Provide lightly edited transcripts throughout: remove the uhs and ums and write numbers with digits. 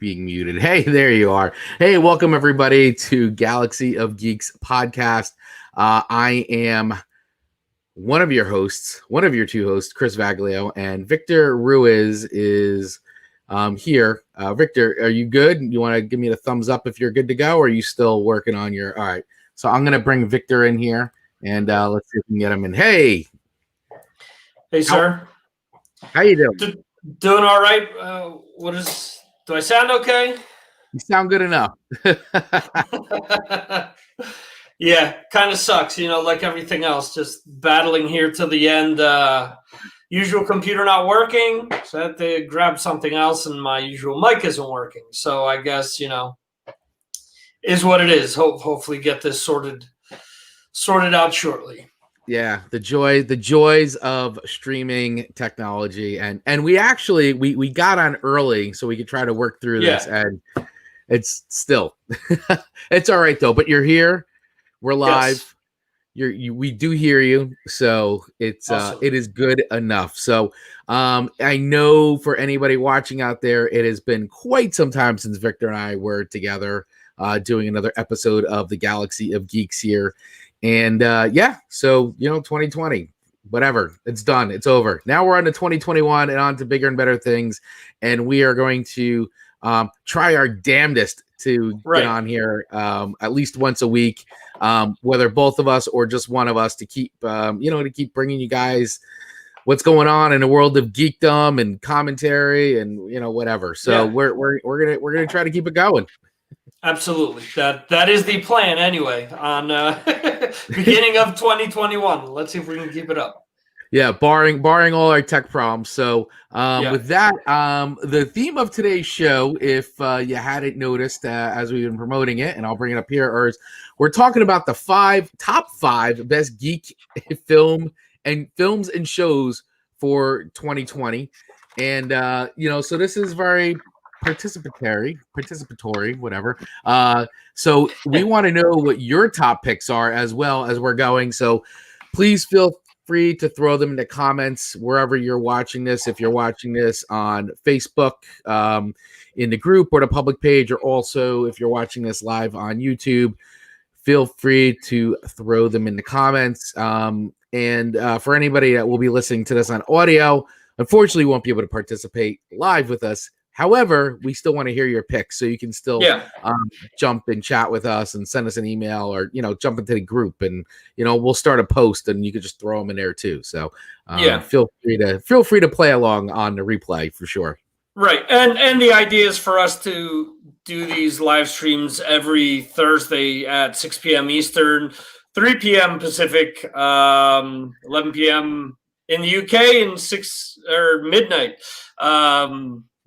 Being muted. Hey, there you are. Hey, welcome everybody to Galaxy of Geeks podcast. I am one of your hosts, one of your two hosts, Chris Vaglio, and Victor Ruiz is here. Victor, are you good? You want to give me the thumbs up if you're good to go, or are you still working on your? All right. So I'm gonna bring Victor in here, and let's see if we can get him in. Hey, sir. How you doing? Doing all right. Do I sound okay? You sound good enough. Yeah, kind of sucks, like everything else, just battling here to the end. Usual computer not working, so I had to grab something else, and my usual mic isn't working. So I guess, is what it is. Hopefully get this sorted out shortly. Yeah, the joys of streaming technology, and we actually we got on early so we could try to work through this, and it's still it's all right though. But you're here, we're live. Yes. We do hear you, so it's awesome. It is good enough. So I know for anybody watching out there, it has been quite some time since Victor and I were together doing another episode of the Galaxy of Geeks here. And so 2020, whatever, it's done, it's over. Now we're on to 2021 and on to bigger and better things, and we are going to try our damnedest to get on here at least once a week, whether both of us or just one of us, to keep to keep bringing you guys what's going on in the world of geekdom and commentary and whatever. So we're gonna try to keep it going. Absolutely. That is the plan anyway on beginning of 2021. Let's see if we can keep it up. Yeah, barring all our tech problems. So with that, the theme of today's show, if you hadn't noticed as we've been promoting it, and I'll bring it up here, is we're talking about the top five best geek films and shows for 2020. And so this is very participatory, whatever. So we want to know what your top picks are as well as we're going. So please feel free to throw them in the comments wherever you're watching this. If you're watching this on Facebook, in the group or the public page, or also if you're watching this live on YouTube, feel free to throw them in the comments. And for anybody that will be listening to this on audio, unfortunately, you won't be able to participate live with us. However, we still want to hear your picks, so you can still jump and chat with us and send us an email, or jump into the group, and we'll start a post and you can just throw them in there too. So feel free to play along on the replay for sure. Right, and the idea is for us to do these live streams every Thursday at 6 p.m. Eastern, 3 p.m. Pacific, 11 p.m. in the UK, and 6 or midnight.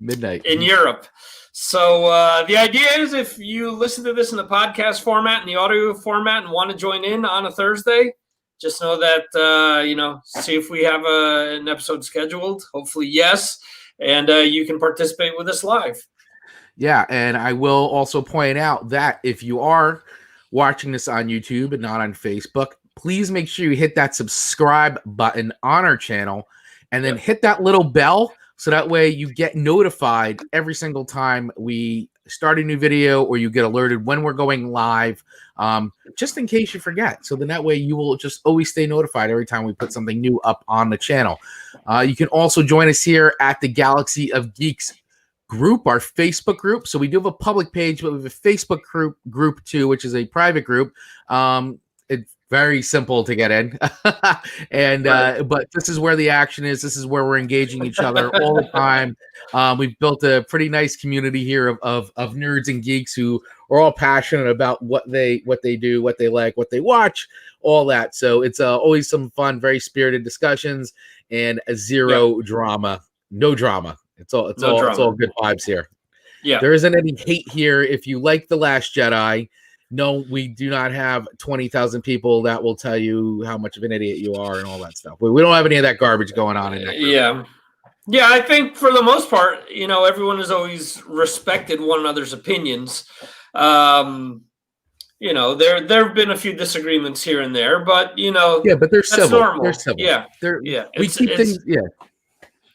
Midnight in Europe. So the idea is, if you listen to this in the podcast format and the audio format and want to join in on a Thursday, just know that see if we have an episode scheduled. Hopefully yes, and you can participate with us live. Yeah, and I will also point out that if you are watching this on YouTube and not on Facebook, please make sure you hit that subscribe button on our channel, and then hit that little bell, so that way you get notified every single time we start a new video, or you get alerted when we're going live, just in case you forget. So then that way you will just always stay notified every time we put something new up on the channel. You can also join us here at the Galaxy of Geeks group, our Facebook group. So we do have a public page, but we have a Facebook group too, which is a private group. It's very simple to get in. And but this is where the action is. This is where we're engaging each other all the time. We've built a pretty nice community here of nerds and geeks who are all passionate about what they do, what they like, what they watch, all that. So it's always some fun, very spirited discussions, and zero drama. No drama. It's all good vibes here. Yeah. There isn't any hate here. If you like The Last Jedi, no, we do not have 20,000 people that will tell you how much of an idiot you are and all that stuff. We don't have any of that garbage going on in that group. Yeah, I think for the most part, everyone has always respected one another's opinions. There have been a few disagreements here and there, but but they're civil. Normal. They're civil. Yeah, we keep things. Yeah,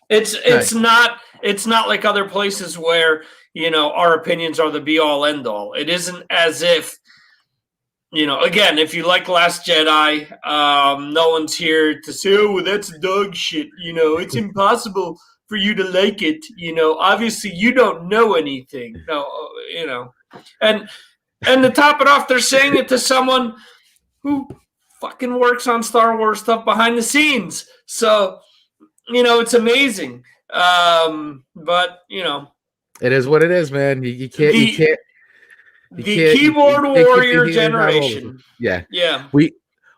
it's not it's not like other places where, our opinions are the be all end all. It isn't as if, again, if you like Last Jedi, no one's here to say, oh, well, that's dog shit. It's impossible for you to like it. Obviously you don't know anything. No, and to top it off, they're saying it to someone who fucking works on Star Wars stuff behind the scenes. So, it's amazing. But it is what it is, man. You can't. The keyboard warrior generation. Yeah. Yeah.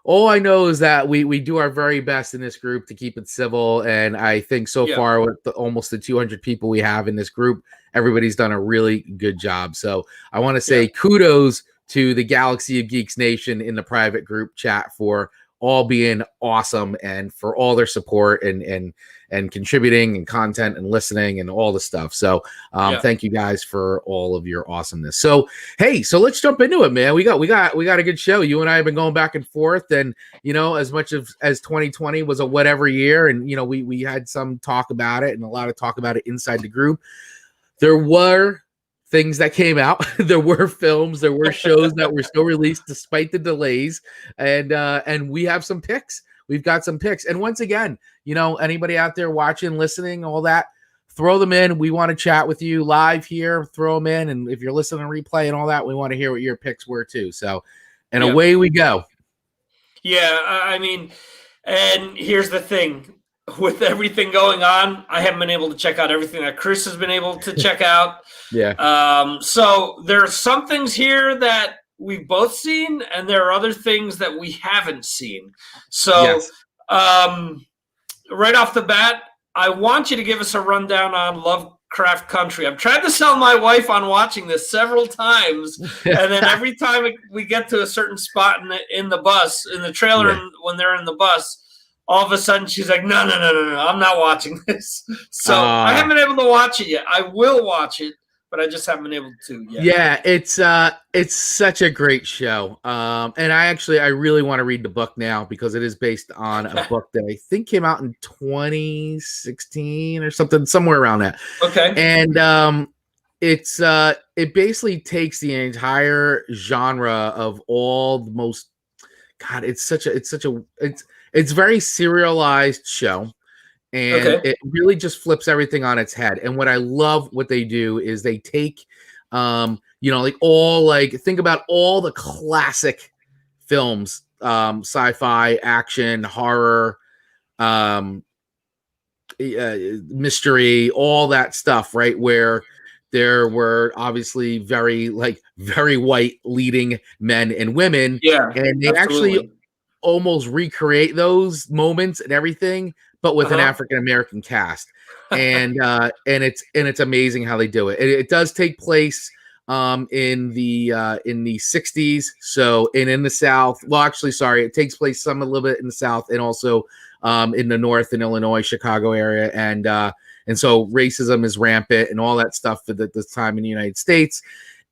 All I know is that we do our very best in this group to keep it civil, and I think so far with almost the 200 people we have in this group, everybody's done a really good job. So I want to say kudos to the Galaxy of Geeks Nation in the private group chat for all being awesome and for all their support and contributing and content and listening and all the stuff. So thank you guys for all of your awesomeness. So, hey, so let's jump into it, man. We got a good show. You and I have been going back and forth, and, as much as 2020 was a whatever year, and, we had some talk about it and a lot of talk about it inside the group. There were things that came out. There were films, there were shows that were still released despite the delays, and we have some picks. We've got some picks, and once again, anybody out there watching, listening, all that, throw them in. We want to chat with you live here. Throw them in, and if you're listening to replay and all that, we want to hear what your picks were too. So, and away we go. Yeah, I mean, and here's the thing. With everything going on, I haven't been able to check out everything that Chris has been able to check out. So there are some things here that we've both seen, and there are other things that we haven't seen. So right off the bat, I want you to give us a rundown on Lovecraft Country. I've tried to sell my wife on watching this several times, and then every time we get to a certain spot in the bus, in the trailer, when they're in the bus, all of a sudden she's like, no, I'm not watching this. So I haven't been able to watch it yet. I will watch it, but I just haven't been able to yet. Yeah, it's such a great show. And I really want to read the book now because it is based on a book that I think came out in 2016 or something, somewhere around that. Okay. And it basically takes the entire genre of all the most, God, it's very serialized show, and it really just flips everything on its head. And what I love what they do is they take, think about all the classic films, sci-fi, action, horror, mystery, all that stuff, right? Where there were obviously very white leading men and women. Yeah. And they actually almost recreate those moments and everything, but with an African-American cast. And it's amazing how they do it. It does take place in the 60s. So, and in the South, it takes place a little bit in the South and also in the North, in Illinois, Chicago area. And so racism is rampant and all that stuff at this time in the United States.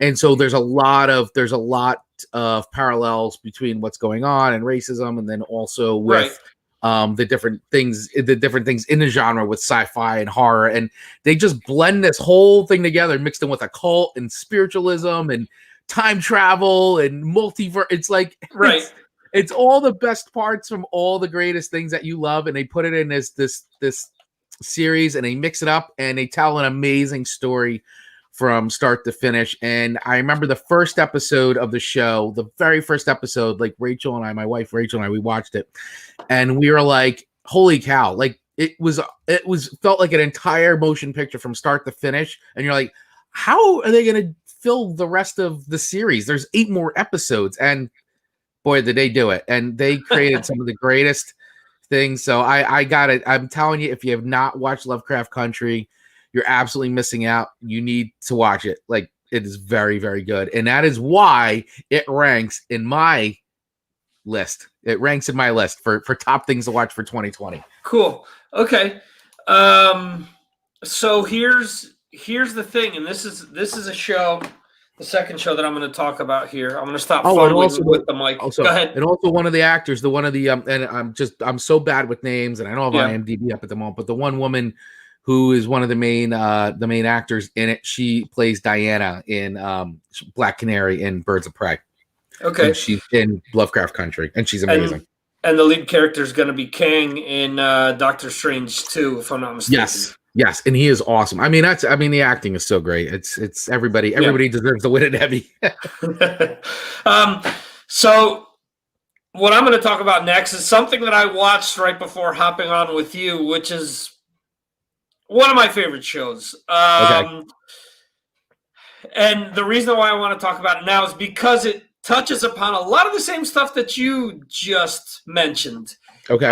And so there's a lot of parallels between what's going on and racism, and then also with the different things in the genre with sci-fi and horror, and they just blend this whole thing together, mixed in with occult and spiritualism and time travel and multiverse. It's like it's all the best parts from all the greatest things that you love, and they put it in this series, and they mix it up, and they tell an amazing story from start to finish. And I remember the first episode of the show, the very first episode, like my wife Rachel and I, we watched it, and we were like, holy cow, like it felt like an entire motion picture from start to finish. And you're like, how are they going to fill the rest of the series? There's 8 more episodes, and boy, did they do it. And they created some of the greatest things. So I got it. I'm telling you, if you have not watched Lovecraft Country, you're absolutely missing out. You need to watch it. Like, it is very, very good. And that is why it ranks in my list. It ranks in my list for top things to watch for 2020. Cool. Okay. So here's the thing, and this is a show, the second show that I'm going to talk about here. I'm going to stop fumbling with the mic. Also, go ahead. And also one of the actors, and I'm so bad with names, and I don't have IMDb up at the moment, but the one woman who is one of the main actors in it. She plays Diana in Black Canary in Birds of Prey. Okay. And she's in Lovecraft Country, and she's amazing. And the lead character is going to be Kang in Doctor Strange 2, if I'm not mistaken. Yes, and he is awesome. I mean, the acting is so great. It's everybody deserves to win it heavy. So what I'm going to talk about next is something that I watched right before hopping on with you, which is one of my favorite shows. Okay. And the reason why I want to talk about it now is because it touches upon a lot of the same stuff that you just mentioned. Okay.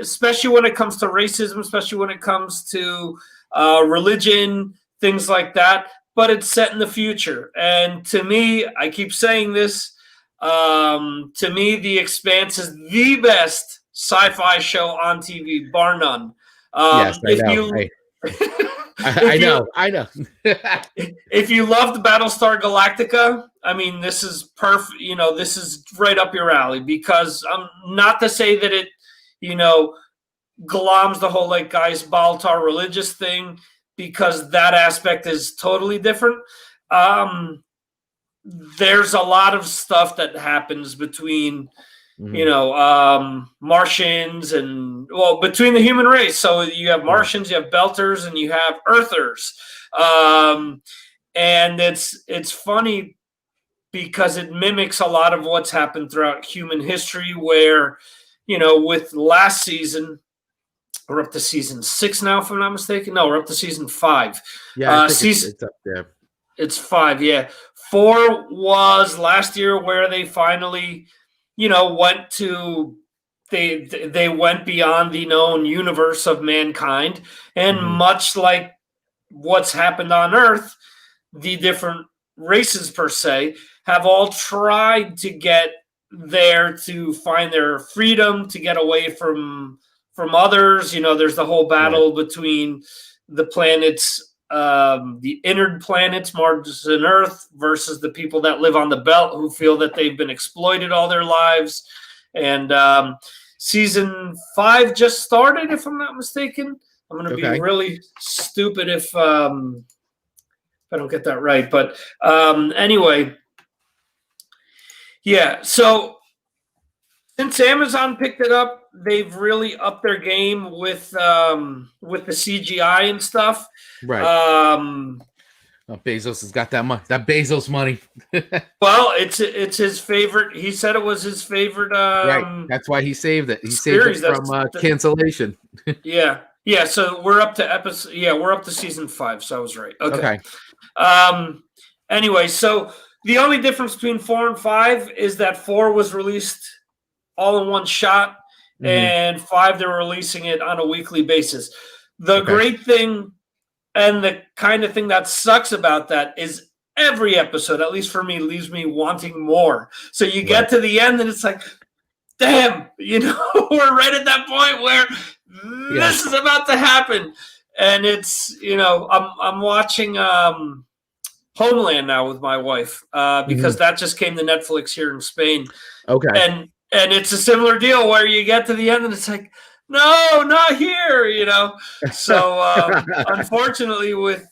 Especially when it comes to racism, especially when it comes to religion, things like that. But it's set in the future. And to me, I keep saying this, to me, The Expanse is the best sci-fi show on TV, bar none. Yes, I know. I know. If you loved Battlestar Galactica, I mean, this is perfect. You know, this is right up your alley, because not to say that it, gloms the whole like guys Baltar religious thing, because that aspect is totally different. There's a lot of stuff that happens between Martians and between the human race. So you have Martians, you have Belters, and you have Earthers. And it's funny because it mimics a lot of what's happened throughout human history, where, with last season, we're up to season 6 now, if I'm not mistaken. No, we're up to season 5. Yeah, I think it's up there. It's 5, yeah. 4 was last year, where they finally, went to they went beyond the known universe of mankind, and much like what's happened on Earth, the different races per se have all tried to get there to find their freedom, to get away from others. There's the whole battle between the planets, the inner planets, Mars and Earth, versus the people that live on the belt, who feel that they've been exploited all their lives. And season 5 just started, if I'm not mistaken. I'm going to be really stupid if I don't get that right. But anyway, yeah. So since Amazon picked it up, they've really upped their game with the CGI and stuff. Right. Bezos has got that Bezos money. Well, it's his favorite. He said it was his favorite. Right. That's why he saved it. He saved it from cancellation. Yeah. So we're up to episode. Yeah, we're up to season 5. So I was right. Okay. Anyway, so the only difference between 4 and 5 is that 4 was released all in one shot, and 5 they're releasing it on a weekly basis. The great thing, and the kind of thing that sucks about that, is every episode, at least for me, leaves me wanting more. So you get to the end and it's like, damn, we're right at that point where this is about to happen. And it's, I'm watching Homeland now with my wife, because that just came to Netflix here in Spain. Okay. And it's a similar deal where you get to the end and it's like, no, not here, So unfortunately, with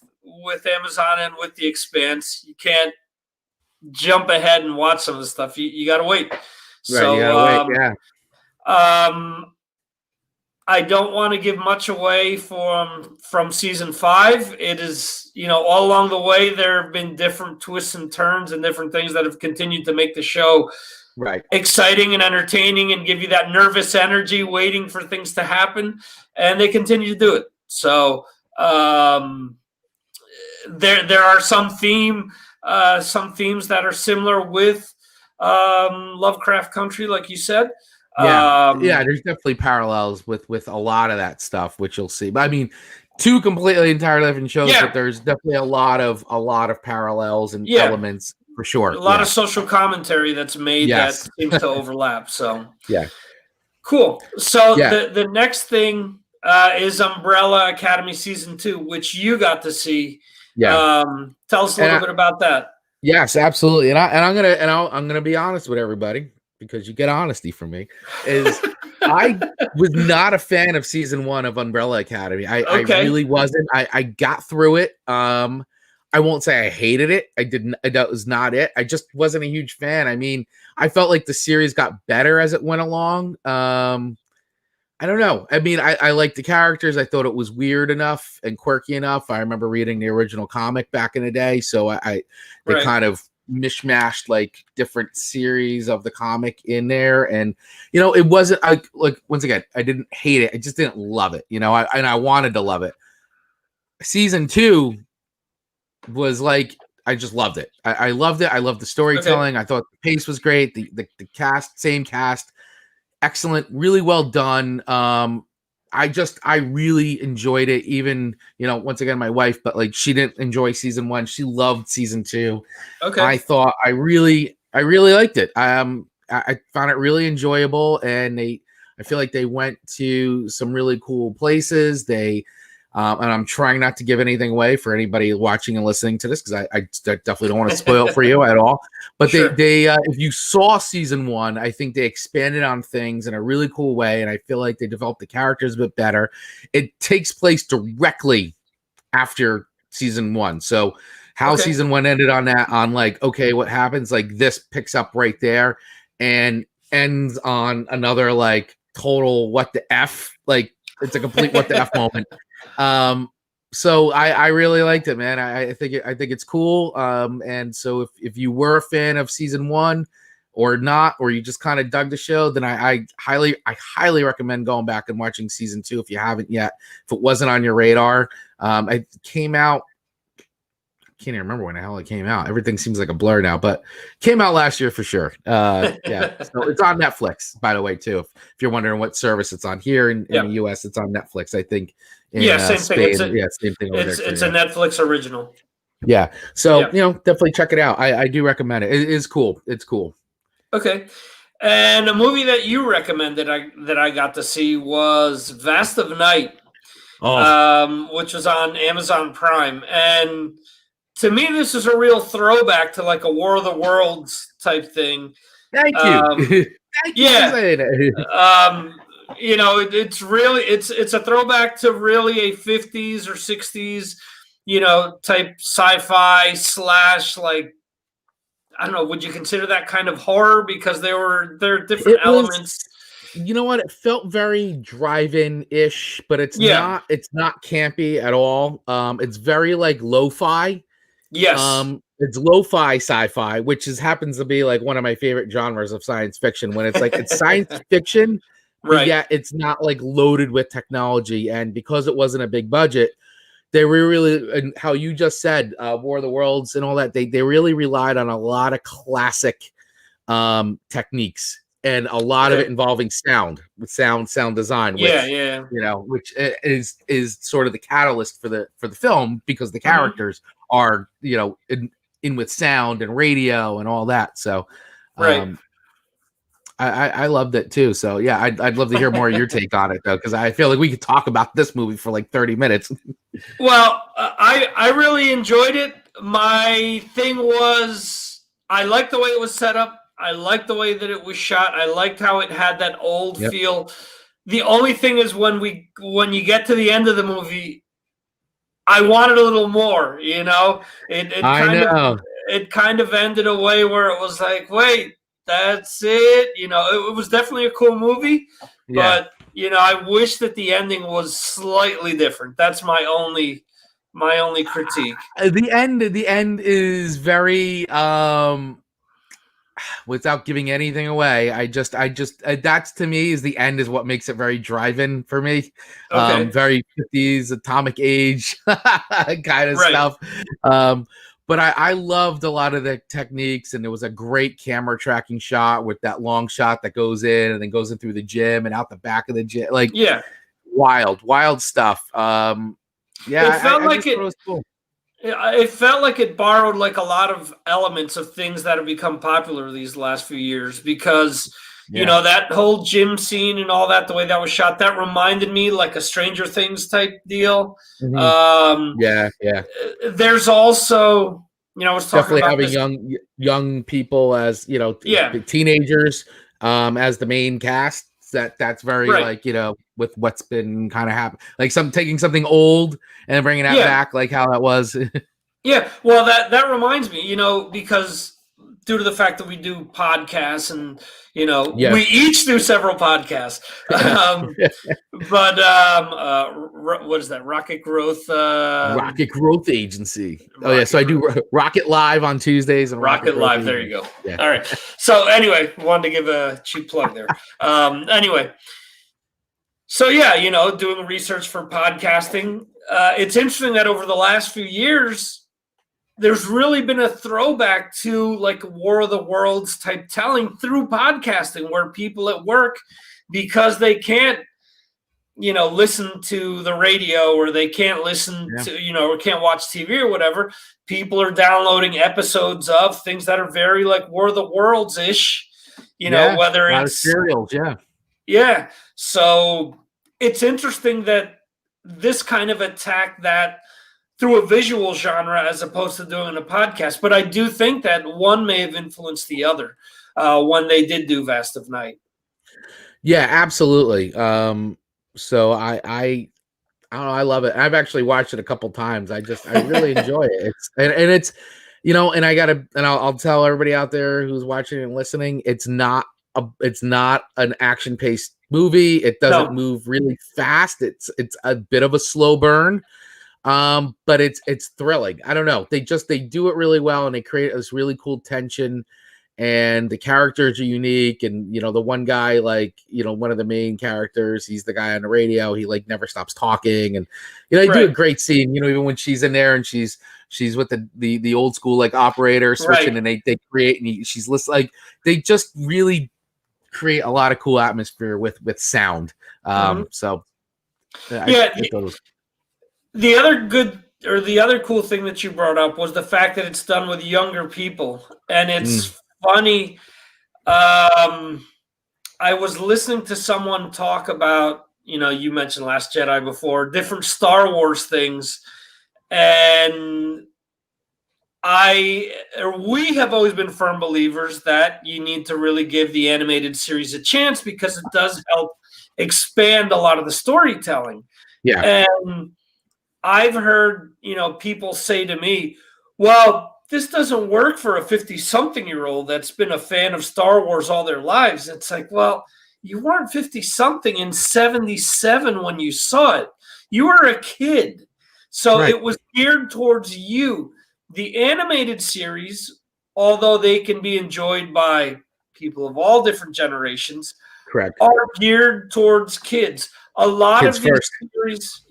Amazon and with The Expanse, you can't jump ahead and watch some of the stuff. You got to wait. Right, so, you gotta wait, yeah. I don't want to give much away from season 5. It is, all along the way, there have been different twists and turns and different things that have continued to make the show exciting and entertaining, and give you that nervous energy waiting for things to happen, and they continue to do it. So there are some themes that are similar with Lovecraft Country, like you said. There's definitely parallels with a lot of that stuff, which you'll see. But I mean, 2 completely entirely different shows, but there's definitely a lot of parallels and elements. For sure. A lot of social commentary that's made that seems to overlap. So cool. So the next thing is Umbrella Academy season 2, which you got to see. Tell us a little bit about that. Yes, absolutely. And I'm gonna be honest with everybody, because you get honesty from me. Is I was not a fan of season 1 of Umbrella Academy. I really wasn't. I got through it. I won't say I hated it. I didn't. That was not it. I just wasn't a huge fan. I mean, I felt like the series got better as it went along. I don't know. I mean, I liked the characters. I thought it was weird enough and quirky enough. I remember reading the original comic back in the day, so they kind of mishmashed like different series of the comic in there, and it wasn't like once again, I didn't hate it. I just didn't love it. I wanted to love it. Season 2 was like I just loved it. I loved it. I loved the storytelling. I thought the pace was great. The cast, same cast. Excellent, really well done. I really enjoyed it. Even once again, my wife, but like she didn't enjoy season 1. She loved season 2. I thought I really liked it. I found it really enjoyable, and I feel like they went to some really cool places. And I'm trying not to give anything away for anybody watching and listening to this, because I definitely don't want to spoil it for you at all. But they if you saw season 1, I think they expanded on things in a really cool way, and I feel like they developed the characters a bit better. It takes place directly after season 1, so how season 1 ended on like, okay, what happens, like this picks up right there and ends on another like total what the F, like it's a complete what the F moment. So I really liked it, man. I think it's cool. And so if you were a fan of season 1 or not, or you just kind of dug the show, then I highly recommend going back and watching season 2 if you haven't yet. If it wasn't on your radar, it came out. I can't even remember when the hell it came out. Everything seems like a blur now, but came out last year for sure. Yeah, so it's on Netflix, by the way, too. If you're wondering what service it's on here in the US, it's on Netflix, I think. Same Spain, thing. Same thing. It's a Netflix original. Yeah, so definitely check it out. I do recommend it. It is cool. It's cool. Okay, and a movie that you recommended that I got to see was Vast of Night, which was on Amazon Prime, and to me, this is a real throwback to like a War of the Worlds type thing. Thank you. Thank you for saying it. It's a throwback to really a 50s or 60s, type sci-fi / like, I don't know, would you consider that kind of horror? Because there are different elements. You know what? It felt very drive-in-ish, but it's not campy at all. It's very like lo-fi. Yes. It's lo-fi sci-fi, which happens to be like one of my favorite genres of science fiction, when it's like it's science fiction, right? Yeah, it's not like loaded with technology, and because it wasn't a big budget, they were really, and how you just said, War of the Worlds and all that, they really relied on a lot of classic techniques, and a lot of it involving sound design, which is sort of the catalyst for the film, because the characters are in with sound and radio and all that. So I loved it too. So yeah, I'd love to hear more of your take on it, though, because I feel like we could talk about this movie for like 30 minutes. Well, I really enjoyed it. My thing was, I liked the way it was set up. I liked the way that it was shot. I liked how it had that old feel. The only thing is, when you get to the end of the movie, I wanted a little more. It kind of ended a way where it was like, wait, that's it. It was definitely a cool movie, but I wish that the ending was slightly different. That's my only critique. The end is very without giving anything away, I just that's, to me, is the end, is what makes it very drive-in for me. Very 50s atomic age kind of stuff. But I loved a lot of the techniques, and there was a great camera tracking shot with that long shot that goes in and then goes in through the gym and out the back of the gym. Like, wild stuff. It felt like it was cool. It felt like it borrowed like a lot of elements of things that have become popular these last few years, because that whole gym scene and all that, the way that was shot, that reminded me like a Stranger Things type deal. There's also, I was talking definitely about having young people as teenagers as the main cast. That's very Right. like, with what's been kind of happening, like taking something old and bringing that back, like how that was. Yeah, well, that reminds me, because due to the fact that we do podcasts and we each do several podcasts, but what is that? Rocket Growth Agency. So I do Rocket Live on Tuesdays and Rocket Live. There you go. Yeah. All right. So anyway, wanted to give a cheap plug there. Anyway, so doing research for podcasting. It's interesting that over the last few years, there's really been a throwback to like War of the Worlds type telling through podcasting, where people at work, because they can't, listen to the radio, or they can't listen to, or can't watch TV or whatever, people are downloading episodes of things that are very like War of the Worlds ish, whether it's serials. Yeah. So it's interesting that this kind of attack that through a visual genre as opposed to doing a podcast. But I do think that one may have influenced the other when they did do Vast of Night. Yeah, absolutely. So I don't know, I love it. I've actually watched it a couple times. I really enjoy it. It's and I'll tell everybody out there who's watching and listening, it's not an action paced movie. It doesn't move really fast. It's a bit of a slow burn. But it's thrilling. I don't know. They do it really well, and they create this really cool tension, and the characters are unique. And the one guy, like, one of the main characters, he's the guy on the radio. He like never stops talking, and they do a great scene. Even when she's in there and she's with the old school like operator switching, and they create, and she's listening. Like, they just really create a lot of cool atmosphere with sound. So the other cool thing that you brought up was the fact that it's done with younger people, and it's funny. I was listening to someone talk about, you mentioned Last Jedi before, different Star Wars things, and we have always been firm believers that you need to really give the animated series a chance, because it does help expand a lot of the storytelling. Yeah. And I've heard, people say to me, well, this doesn't work for a 50-something-year-old that's been a fan of Star Wars all their lives. It's like, well, you weren't 50-something in 77 when you saw it. You were a kid. So It was geared towards you. The animated series, although they can be enjoyed by people of all different generations, are geared towards kids. A lot of these series,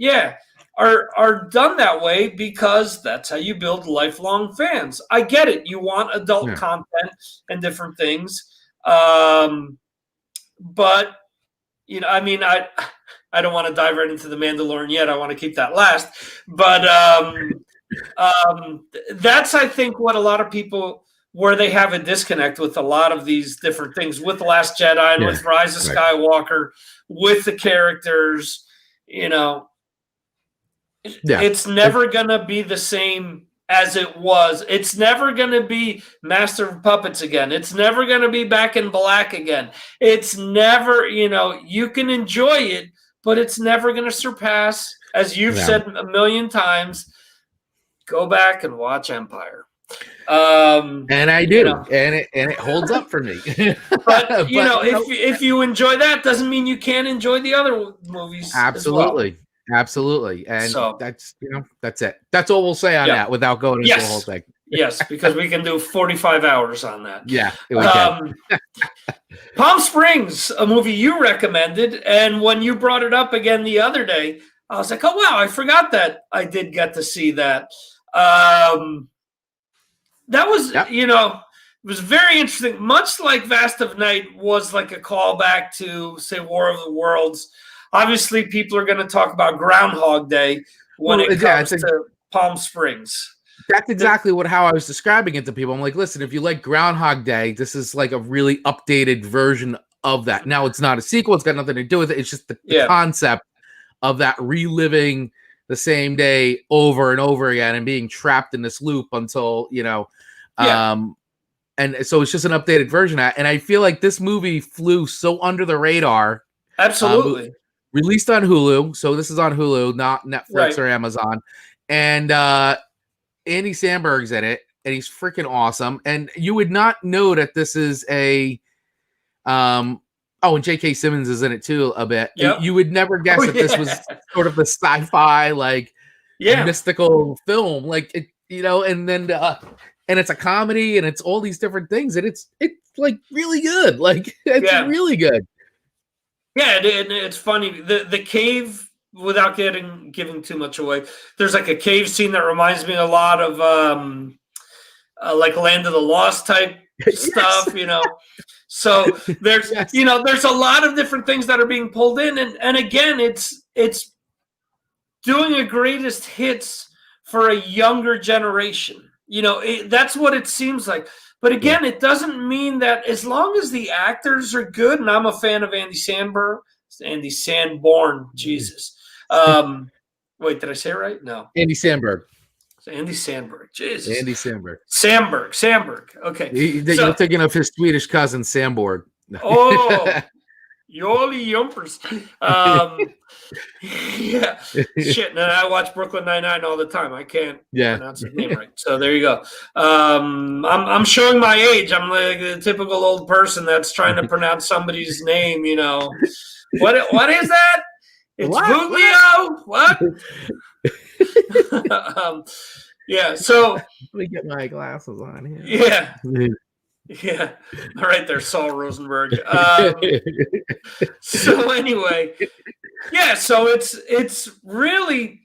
are done that way because that's how you build lifelong fans. I get it. You want adult content and different things. But, I don't want to dive right into The Mandalorian yet. I want to keep that last. But that's, I think, what a lot of people, where they have a disconnect with a lot of these different things, with The Last Jedi and with Rise of Skywalker, with the characters, It's never going to be the same as it was. It's never going to be Master of Puppets again. It's never going to be Back in Black again. It's never, you can enjoy it, but it's never going to surpass, as you've said a million times, go back and watch Empire. And I do, and it holds up for me. but if you enjoy that, doesn't mean you can't enjoy the other movies. Absolutely. Absolutely. And that's it. That's all we'll say on that without going into the whole thing. Yes, because we can do 45 hours on that. Yeah. We can. Palm Springs, a movie you recommended. And when you brought it up again the other day, I was like, oh, wow, I forgot that I did get to see that. That was, it was very interesting. Much like Vast of Night was like a callback to, say, War of the Worlds. Obviously, people are going to talk about Groundhog Day when it comes to Palm Springs. That's exactly how I was describing it to people. I'm like, listen, if you like Groundhog Day, this is like a really updated version of that. Now, it's not a sequel. It's got nothing to do with it. It's just the concept of that reliving the same day over and over again and being trapped in this loop until, and so it's just an updated version of that. And I feel like this movie flew so under the radar Absolutely. Released on Hulu, so this is on Hulu, not Netflix Right. or Amazon. And Andy Samberg's in it, and he's freaking awesome. And you would not know that this is a and J.K. Simmons is in it too a bit. Yep. You would never guess that this was sort of the sci-fi, like mystical film, like it, and then and it's a comedy, and it's all these different things, and it's like really good, like it's really good. Yeah, and it's funny. The cave, without giving too much away, there's like a cave scene that reminds me a lot of like Land of the Lost type stuff, So there's there's a lot of different things that are being pulled in, and again, it's doing a greatest hits for a younger generation. That's what it seems like. But again, it doesn't mean that as long as the actors are good, and I'm a fan of Andy Sanborn, Jesus. Wait, did I say it right? No. Andy Samberg. Andy Samberg. Jesus. Andy Samberg. Samberg. Okay. You're thinking of his Swedish cousin, Samborg. Oh, Yoli Yumpers. Yeah. Shit. And I watch Brooklyn Nine-Nine all the time. I can't pronounce his name right. So there you go. I'm showing my age. I'm like the typical old person that's trying to pronounce somebody's name, What is that? It's Buglio. What? So let me get my glasses on here. Yeah. All right there, Saul Rosenberg. So anyway, so it's really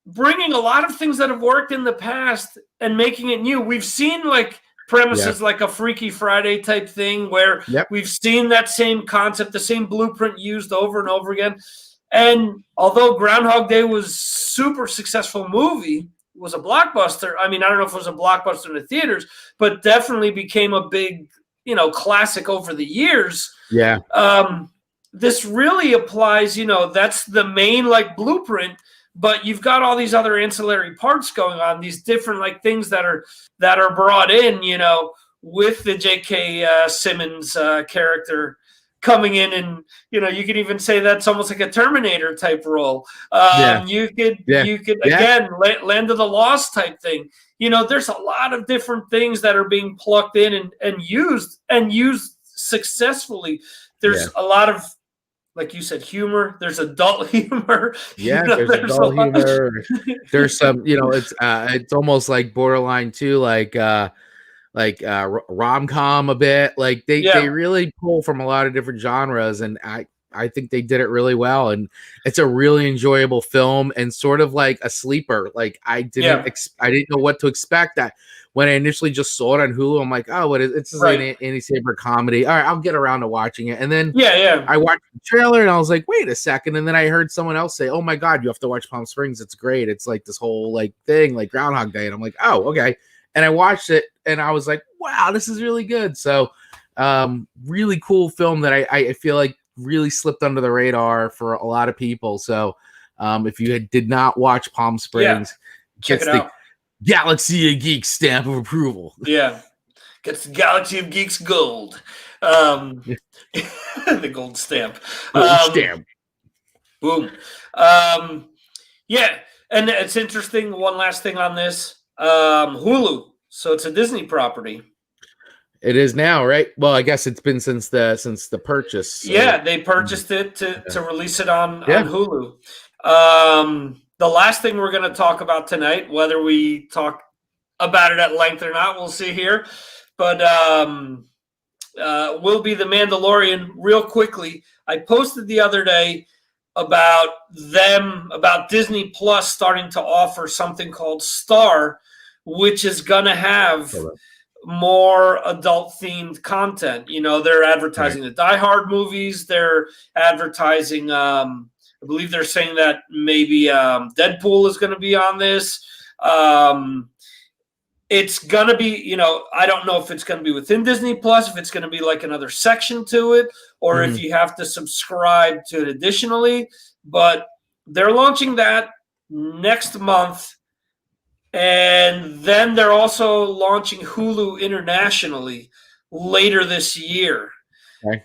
bringing a lot of things that have worked in the past and making it new. We've seen like premises like a Freaky Friday type thing where we've seen that same concept, the same blueprint used over and over again. And although Groundhog Day was super successful movie, was a blockbuster. I mean, I don't know if it was a blockbuster in the theaters, but definitely became a big, classic over the years. Yeah. This really applies, that's the main like blueprint, but you've got all these other ancillary parts going on, these different like things that are brought in, with the J.K. Simmons character coming in, and you could even say that's almost like a Terminator type role. You could again Land of the Lost type thing. There's a lot of different things that are being plucked in and used successfessly. There's a lot of, like you said, humor. There's adult humor. There's adult humor. There's some, it's almost like borderline too, like rom-com a bit. Like they really pull from a lot of different genres, and I think they did it really well, and it's a really enjoyable film and sort of like a sleeper. Like I didn't know what to expect. That when I initially just saw it on Hulu, I'm like, oh, what is it's an Andy Samberg comedy. All right, I'll get around to watching it. And then I watched the trailer and I was like, wait a second. And then I heard someone else say, oh my God, you have to watch Palm Springs. It's great. It's like this whole like thing, like Groundhog Day. And I'm like, oh, okay. And I watched it and I was like, wow, this is really good. So really cool film that I feel like really slipped under the radar for a lot of people. So if you did not watch Palm Springs, check it out. Galaxy of Geeks stamp of approval. Yeah. Gets the Galaxy of Geeks gold. The gold stamp. Stamp. Boom. Yeah. And it's interesting. One last thing on this. Hulu. So it's a Disney property. It is now, right? Well, I guess it's been since the purchase. So. Yeah, they purchased it to release it on Hulu. The last thing we're going to talk about tonight, whether we talk about it at length or not, we'll see here. But will be The Mandalorian. Real quickly, I posted the other day about Disney Plus starting to offer something called Star, which is going to have more adult-themed content. They're advertising the Die Hard movies. They're advertising, I believe they're saying that maybe Deadpool is going to be on this. It's going to be, I don't know if it's going to be within Disney Plus, if it's going to be like another section to it, or if you have to subscribe to it additionally. But they're launching that next month. And then they're also launching Hulu internationally later this year. Okay.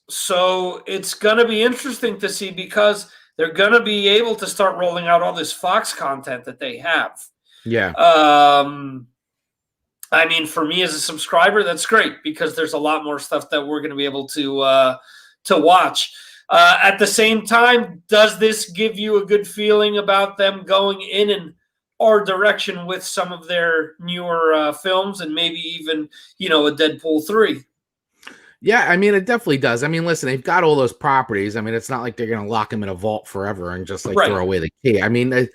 So it's going to be interesting to see because they're going to be able to start rolling out all this Fox content that they have. Yeah. I mean, for me as a subscriber, that's great because there's a lot more stuff that we're going to be able to watch. At the same time, does this give you a good feeling about them going in our direction with some of their newer films and maybe even, a Deadpool 3? Yeah, I mean, it definitely does. I mean, listen, they've got all those properties. I mean, it's not like they're going to lock them in a vault forever and just like throw away the key. I mean,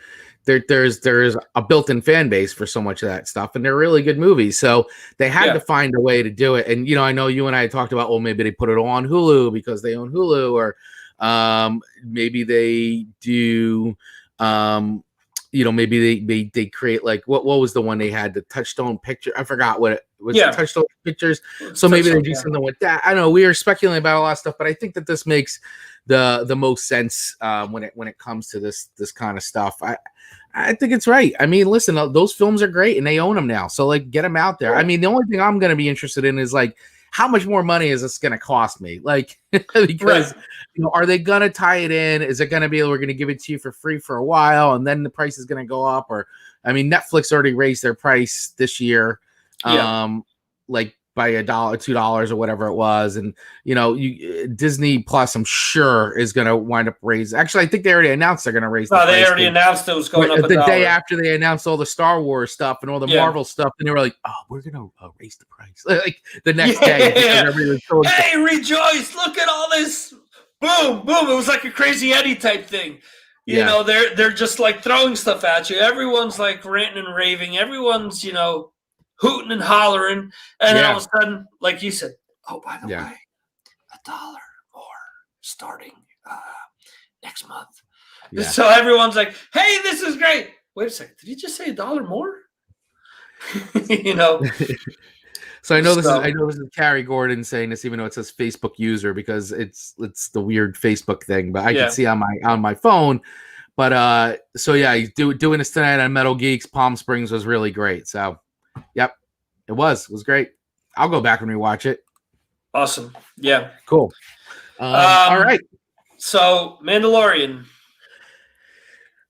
there's a built-in fan base for so much of that stuff, and they're really good movies. So they had to find a way to do it. And I know you and I talked about, well, maybe they put it on Hulu because they own Hulu, or maybe they do. Maybe they create like what was the one they had, the Touchstone picture? I forgot what it was. Touchstone Pictures. So maybe they do something with that. I don't know. We are speculating about a lot of stuff, but I think that this makes the most sense when it comes to this kind of stuff. I think it's right. I mean, listen, those films are great and they own them now. So like, get them out there. I mean, the only thing I'm going to be interested in is like, how much more money is this going to cost me? Like, because are they going to tie it in? Is it going to be we're going to give it to you for free for a while and then the price is going to go up? Or, I mean, Netflix already raised their price this year, like by $1, $2 or whatever it was, and Disney Plus, I'm sure, is going to wind up raising. Actually, I think they already announced they're going to raise. No, they already announced it was going up the day after they announced all the Star Wars stuff and all the Marvel stuff, and they were like, "Oh, we're going to raise the price." Like the next day, hey, rejoice! Look at all this! Boom, boom! It was like a Crazy Eddie type thing. You know, they're just like throwing stuff at you. Everyone's like ranting and raving. Everyone's hooting and hollering, and then all of a sudden, like you said, oh, by the way, $1 more starting next month. Yeah. So everyone's like, hey, this is great. Wait a second, did you just say $1 more? So I know this is Carrie Gordon saying this, even though it says Facebook user, because it's the weird Facebook thing, but I can see on my phone. But so yeah, he's doing this tonight on Metal Geeks. Palm Springs was really great. So yep, it was great. I'll go back and rewatch it. Awesome. Yeah. Cool. All right. So Mandalorian,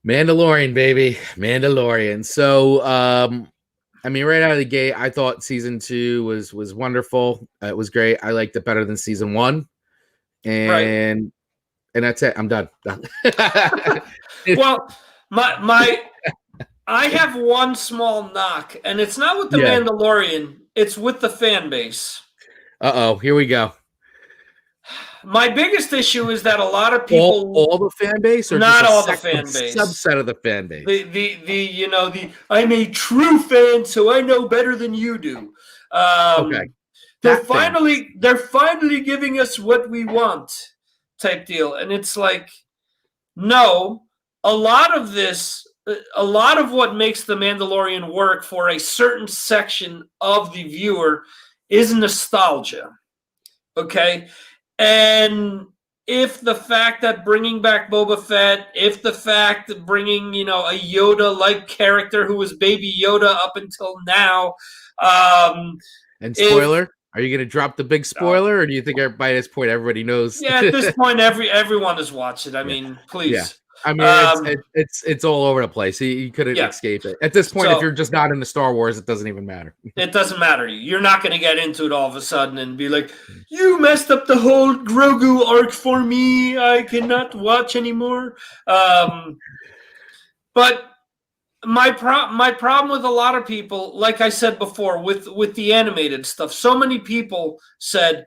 baby. Mandalorian. So I mean, right out of the gate, I thought season 2 was wonderful. It was great. I liked it better than season 1. And that's it. I'm done. Well, I have one small knock, and it's not with the Mandalorian. It's with the fan base. Uh-oh, here we go. My biggest issue is that a lot of people, all the fan base, or not just all the fan base, subset of the fan base. The I'm a true fan, so I know better than you do. Okay, they're finally giving us what we want, type deal, and it's like, no, a lot of what makes the Mandalorian work for a certain section of the viewer is nostalgia. Okay. And if the fact that bringing back Boba Fett, if the fact that bringing, a Yoda-like character who was Baby Yoda up until now. And spoiler, are you going to drop the big spoiler, or do you think by this point everybody knows? Yeah, at this point, everyone has watched it. I mean, please. Yeah. I mean, it's all over the place. You couldn't escape it. At this point, if you're just not into Star Wars, it doesn't even matter. It doesn't matter. You're not going to get into it all of a sudden and be like, you messed up the whole Grogu arc for me. I cannot watch anymore. But my problem with a lot of people, like I said before, with the animated stuff, so many people said,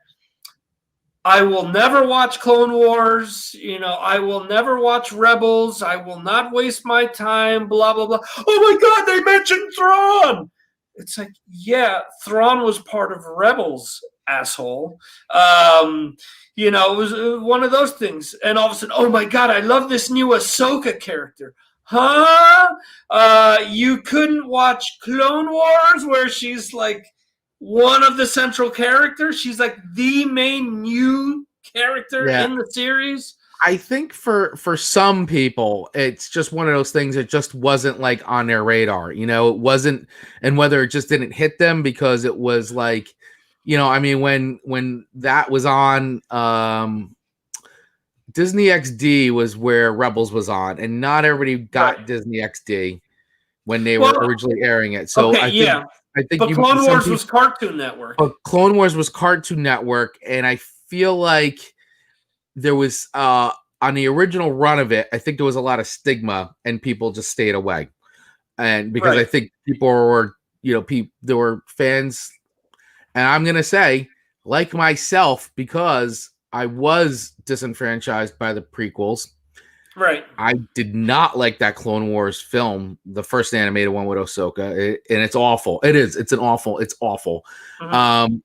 I will never watch Clone Wars. I will never watch Rebels. I will not waste my time, blah, blah, blah. Oh, my God, they mentioned Thrawn. It's like, yeah, Thrawn was part of Rebels, asshole. It was one of those things. And all of a sudden, oh, my God, I love this new Ahsoka character. Huh? You couldn't watch Clone Wars where she's like one of the central characters. She's like the main new character in the series. I think for some people, it's just one of those things that just wasn't like on their radar. It wasn't, and whether it just didn't hit them because it was like I mean, when that was on, Disney XD was where Rebels was on, and not everybody got Right. Disney XD when they were Well, originally airing it. So okay, yeah. I think But you Clone some Wars people, was Cartoon Network. but Clone Wars was Cartoon Network, and I feel like there was on the original run of it, I think there was a lot of stigma, and people just stayed away, and because I Right. think people were, there were fans, and I'm gonna say, like myself, because I was disenfranchised by the prequels. Right. I did not like that Clone Wars film, the first animated one with Ahsoka, and it's awful. It is. It's awful. Mhm.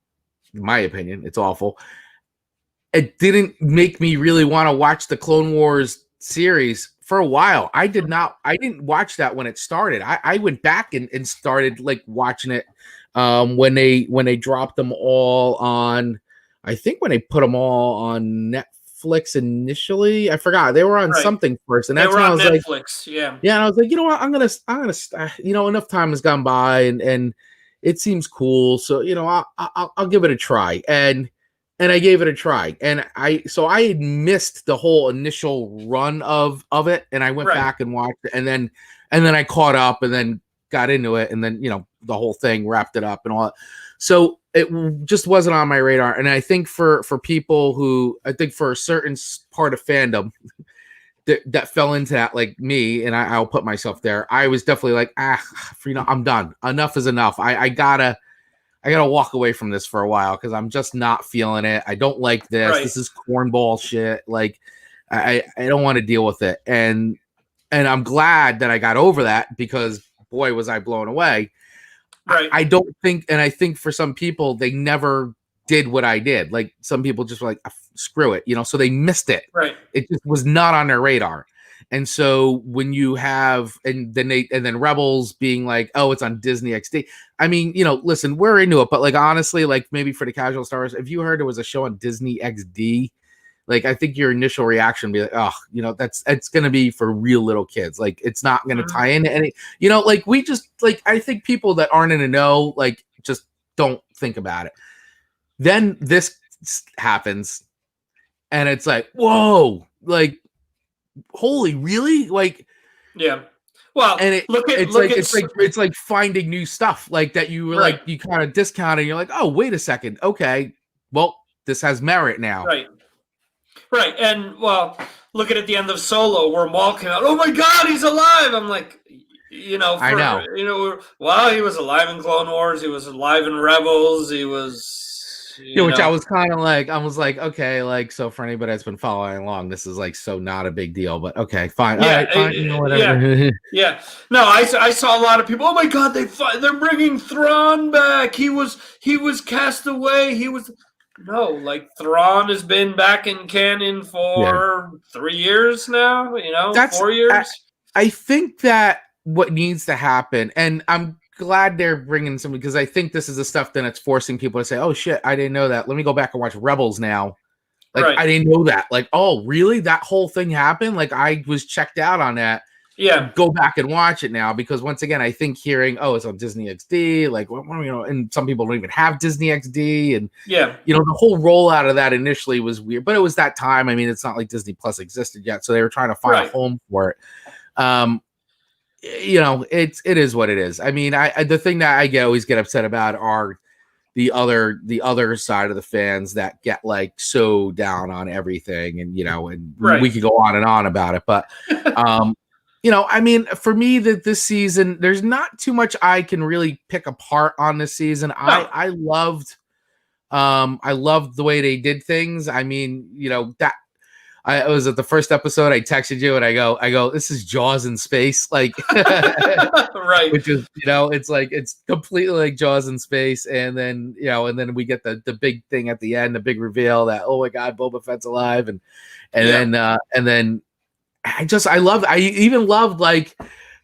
In my opinion, it's awful. It didn't make me really want to watch the Clone Wars series for a while. I didn't watch that when it started. I went back and started like watching it when they dropped them all on, I think when they put them all on Netflix initially. I forgot. They were on Right. something first, and They that's were when I on was like, Netflix. Yeah. yeah, and I was like, you know what, I'm gonna enough time has gone by, and it seems cool, so I'll give it a try, and I gave it a try, and I had missed the whole initial run of it, and I went Right. back and watched it, and then I caught up, and then got into it, and then the whole thing wrapped it up and all that. So it just wasn't on my radar, and I think for people who, I think for a certain part of fandom that fell into that, like me, and I'll put myself there. I was definitely like, I'm done. Enough is enough. I gotta walk away from this for a while because I'm just not feeling it. I don't like this. Right. This is cornball shit. Like I don't want to deal with it. And I'm glad that I got over that, because boy was I blown away. Right. I don't think, and I think for some people they never did what I did. Like some people just were like, screw it, so they missed it. Right. It just was not on their radar. And so when you have, and then Rebels being like, oh, it's on Disney XD. I mean, listen, we're into it, but like honestly, like maybe for the casual stars, if you heard there was a show on Disney XD, like I think your initial reaction would be like, oh, it's gonna be for real little kids. Like it's not gonna tie into any, like we just, like I think people that aren't in the know, like just don't think about it. Then this happens, and it's like, whoa, like holy, really? Like, yeah. Well, and it's like finding new stuff like that you were right. like, you kind of discounted, and you're like, oh, wait a second, okay, well, this has merit now. Right. Right. And well, look at the end of Solo where Maul came out. Oh my God, he's alive! I'm like, I know. Wow, he was alive in Clone Wars. He was alive in Rebels. He was. Which I was kind of like, I was like, okay, like, so for anybody that's been following along, this is like so not a big deal, but okay, fine. Yeah, all right, fine, whatever. Yeah. No, I saw a lot of people. Oh my God, they're bringing Thrawn back. He was cast away. No, like Thrawn has been back in canon for 3 years now. That's 4 years. I think that what needs to happen, and I'm glad they're bringing some, because I think this is the stuff that it's forcing people to say, oh shit, I didn't know that. Let me go back and watch Rebels now. Like, right. I didn't know that. Like, oh, really? That whole thing happened? Like, I was checked out on that. Yeah. Go back and watch it now, because once again, I think hearing, oh, it's on Disney XD, like, and some people don't even have Disney XD, and the whole rollout of that initially was weird, but it was that time. I mean, it's not like Disney Plus existed yet, so they were trying to find a home for it. It is what it is. I mean, the thing that I always get upset about are the other side of the fans that get like so down on everything, and we could go on and on about it, but I mean, for me, that this season, there's not too much I can really pick apart on this season. No. I loved the way they did things. I mean, that I was at the first episode, I texted you and I go, this is Jaws in space. Like, right. Which is, it's like, it's completely like Jaws in space. And then, and then we get the big thing at the end, the big reveal that, oh my God, Boba Fett's alive. And then I even loved like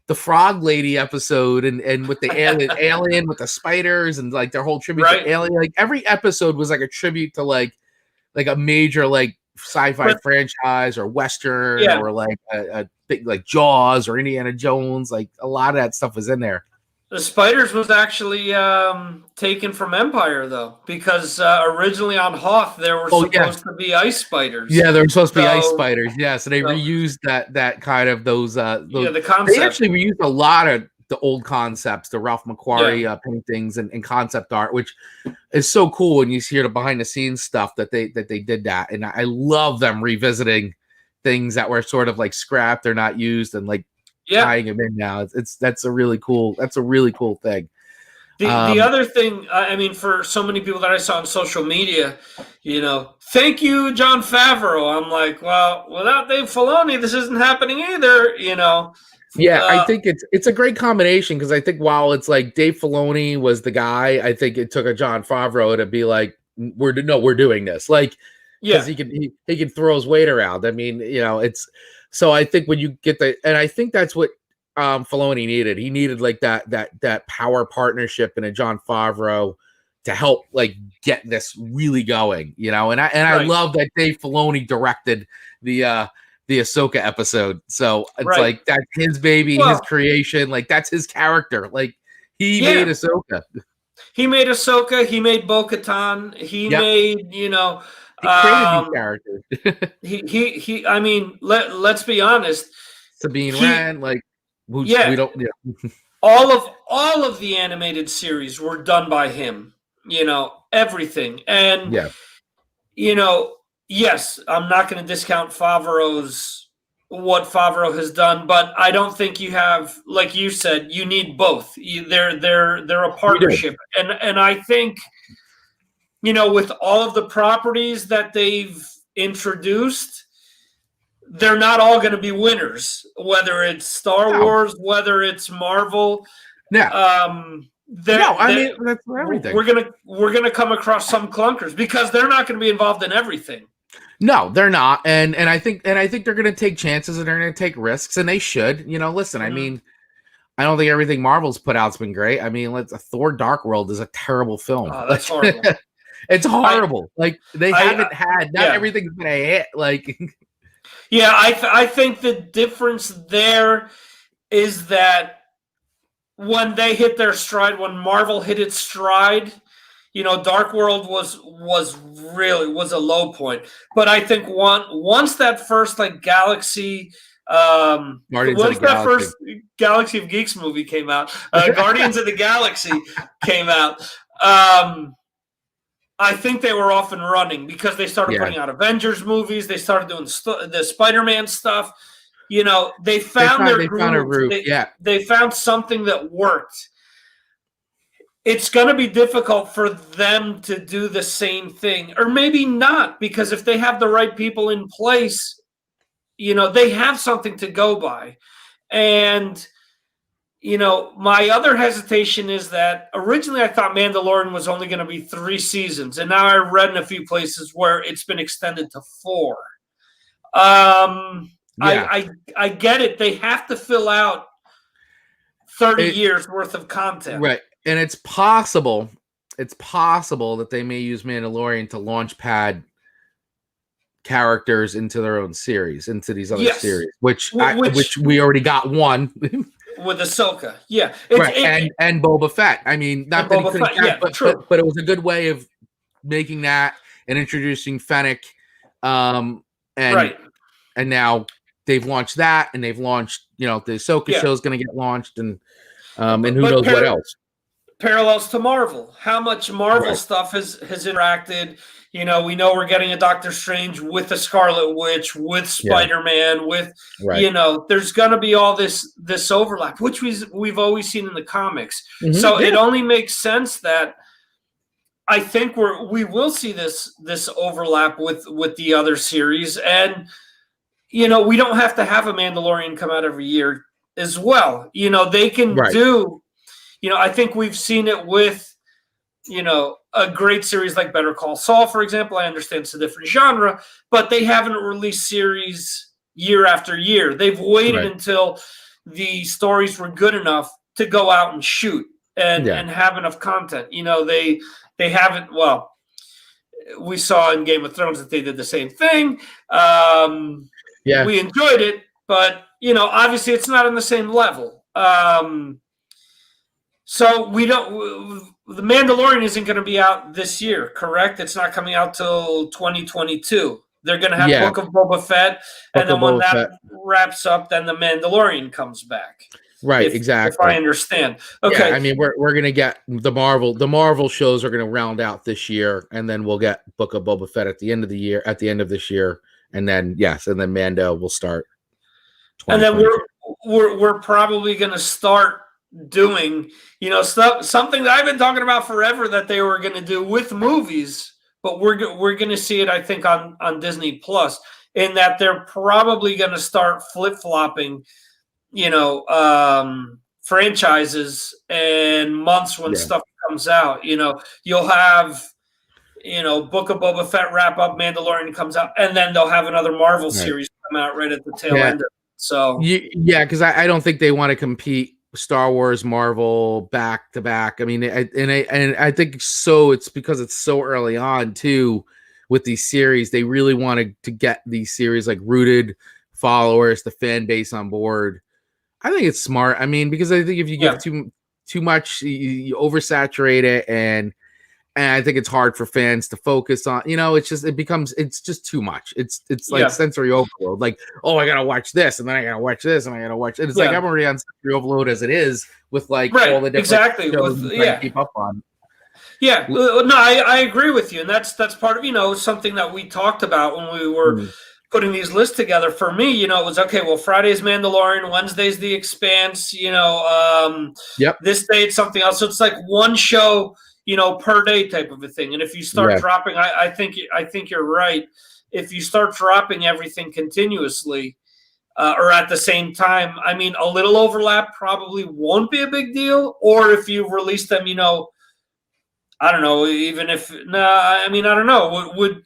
the frog lady episode and with the alien with the spiders and like their whole tribute to Alien. Like every episode was like a tribute to like a major like sci-fi franchise or Western or like a big like Jaws or Indiana Jones. Like a lot of that stuff was in there. The spiders was actually taken from Empire, though, because originally on Hoth there were supposed to be ice spiders. Yeah, there were supposed to be ice spiders. Yeah, so they reused that kind of those. The concept. They actually reused a lot of the old concepts, the Ralph McQuarrie paintings and concept art, which is so cool when you hear the behind the scenes stuff that they did that. And I love them revisiting things that were sort of like scrapped or not used and like tying them in now. That's a really cool thing. The other thing, I mean, for so many people that I saw on social media, thank you, Jon Favreau. I'm like, well, without Dave Filoni, this isn't happening either. Yeah, I think it's a great combination because I think while it's like Dave Filoni was the guy, I think it took a Jon Favreau to be like, we're doing this, like, because he can throw his weight around. I mean, it's so I think when you get and I think that's what Filoni needed. He needed like that power partnership in a Jon Favreau to help like get this really going, and I love that Dave Filoni directed the Ahsoka episode. So it's like that's his baby, his creation, like that's his character. Like he made Ahsoka. He made Ahsoka, he made Bo-Katan, he made, he created these characters. he I mean, let's be honest. Sabine Wren, like we don't all of the animated series were done by him, everything. And yes, I'm not going to discount what Favreau has done, but I don't think you have, like you said, you need both. They're a partnership, and I think with all of the properties that they've introduced, they're not all going to be winners. Whether it's Star Wars, whether it's Marvel, I mean that's for everything. We're gonna come across some clunkers because they're not going to be involved in everything. No, they're not, and I think they're going to take chances and they're going to take risks, and they should. Listen, I mean, I don't think everything Marvel's put out's been great. I mean, Thor: Dark World is a terrible film. Oh, that's horrible. It's horrible. They haven't had not everything's been a hit. Like, yeah, I think the difference there is that when they hit their stride, when Marvel hit its stride. Dark World was a low point, but I think once that first Galaxy, first Galaxy of Geeks movie came out, Guardians of the Galaxy came out. I think they were off and running because they started putting out Avengers movies. They started doing the Spider-Man stuff. They found their groove. Found a route. They found something that worked. It's going to be difficult for them to do the same thing, or maybe not, because if they have the right people in place, they have something to go by. And, my other hesitation is that originally I thought Mandalorian was only going to be 3 seasons, and now I read in a few places where it's been extended to 4. I get it. They have to fill out 30 years worth of content. Right. And it's possible that they may use Mandalorian to launch pad characters into their own series, into these other series, which we already got one with Ahsoka. Yeah, and Boba Fett. I mean, not that he couldn't, but it was a good way of making that and introducing Fennec. And now they've launched that, and they've launched the Ahsoka show is going to get launched, and who knows what else. Parallels to Marvel. How much Marvel stuff has interacted? We know we're getting a Doctor Strange with a Scarlet Witch, with Spider-Man, with there's going to be all this overlap, which we've always seen in the comics. Mm-hmm. So it only makes sense that I think we will see this overlap with the other series, and we don't have to have a Mandalorian come out every year as well. They can do. I think we've seen it with, a great series like Better Call Saul, for example. I understand it's a different genre, but they haven't released series year after year. They've waited until the stories were good enough to go out and shoot and have enough content. They haven't. Well, we saw in Game of Thrones that they did the same thing. We enjoyed it, but obviously it's not on the same level. So we don't. The Mandalorian isn't going to be out this year, correct? It's not coming out till 2022. They're going to have Yeah, Book of Boba Fett, Book and of then when Boba that Fett. wraps up, then the Mandalorian comes back. Right, If I exactly. understand. Yeah, Okay. I mean we're gonna get the Marvel shows are gonna round out this year, and then we'll get Book of Boba Fett at the end of the year, at the end of this year, and then Mando will start And then 2022. we're probably going to start doing, stuff, something that I've been talking about forever that they were going to do with movies, but we're going to see it, I think, on Disney Plus, in that they're probably going to start flip flopping, franchises and months when Yeah, stuff comes out. You'll have Book of Boba Fett wrap up, Mandalorian comes out, and then they'll have another Marvel right. series come out right at the tail Yeah, end of it. So yeah, because I don't think they want to compete Star Wars, Marvel back to back. I mean, and I think so. It's because it's so early on too with these series. They really wanted to get these series like rooted followers, the fan base on board. I think it's smart. I mean, because I think if you give yeah, too much, you oversaturate it, and I think it's hard for fans to focus on. It's just too much. It's like yeah, sensory overload. Like, oh, I gotta watch this, and then I gotta watch this, and I gotta watch it. It's like yeah. I'm already on sensory overload as it is with like all Right, the different exactly. shows With I'm trying to keep up on. yeah. No, I agree with you, and that's part of something that we talked about when we were Mm, putting these lists together. For me, it was okay. Well, Friday's Mandalorian, Wednesday's The Expanse. yep. This day it's something else. So it's like one show, per day type of a thing. And if you start Yeah. dropping, I think you're right. If you start dropping everything continuously, or at the same time, I mean, a little overlap probably won't be a big deal. Or if you release them, I don't know, even if, I mean, I don't know. Would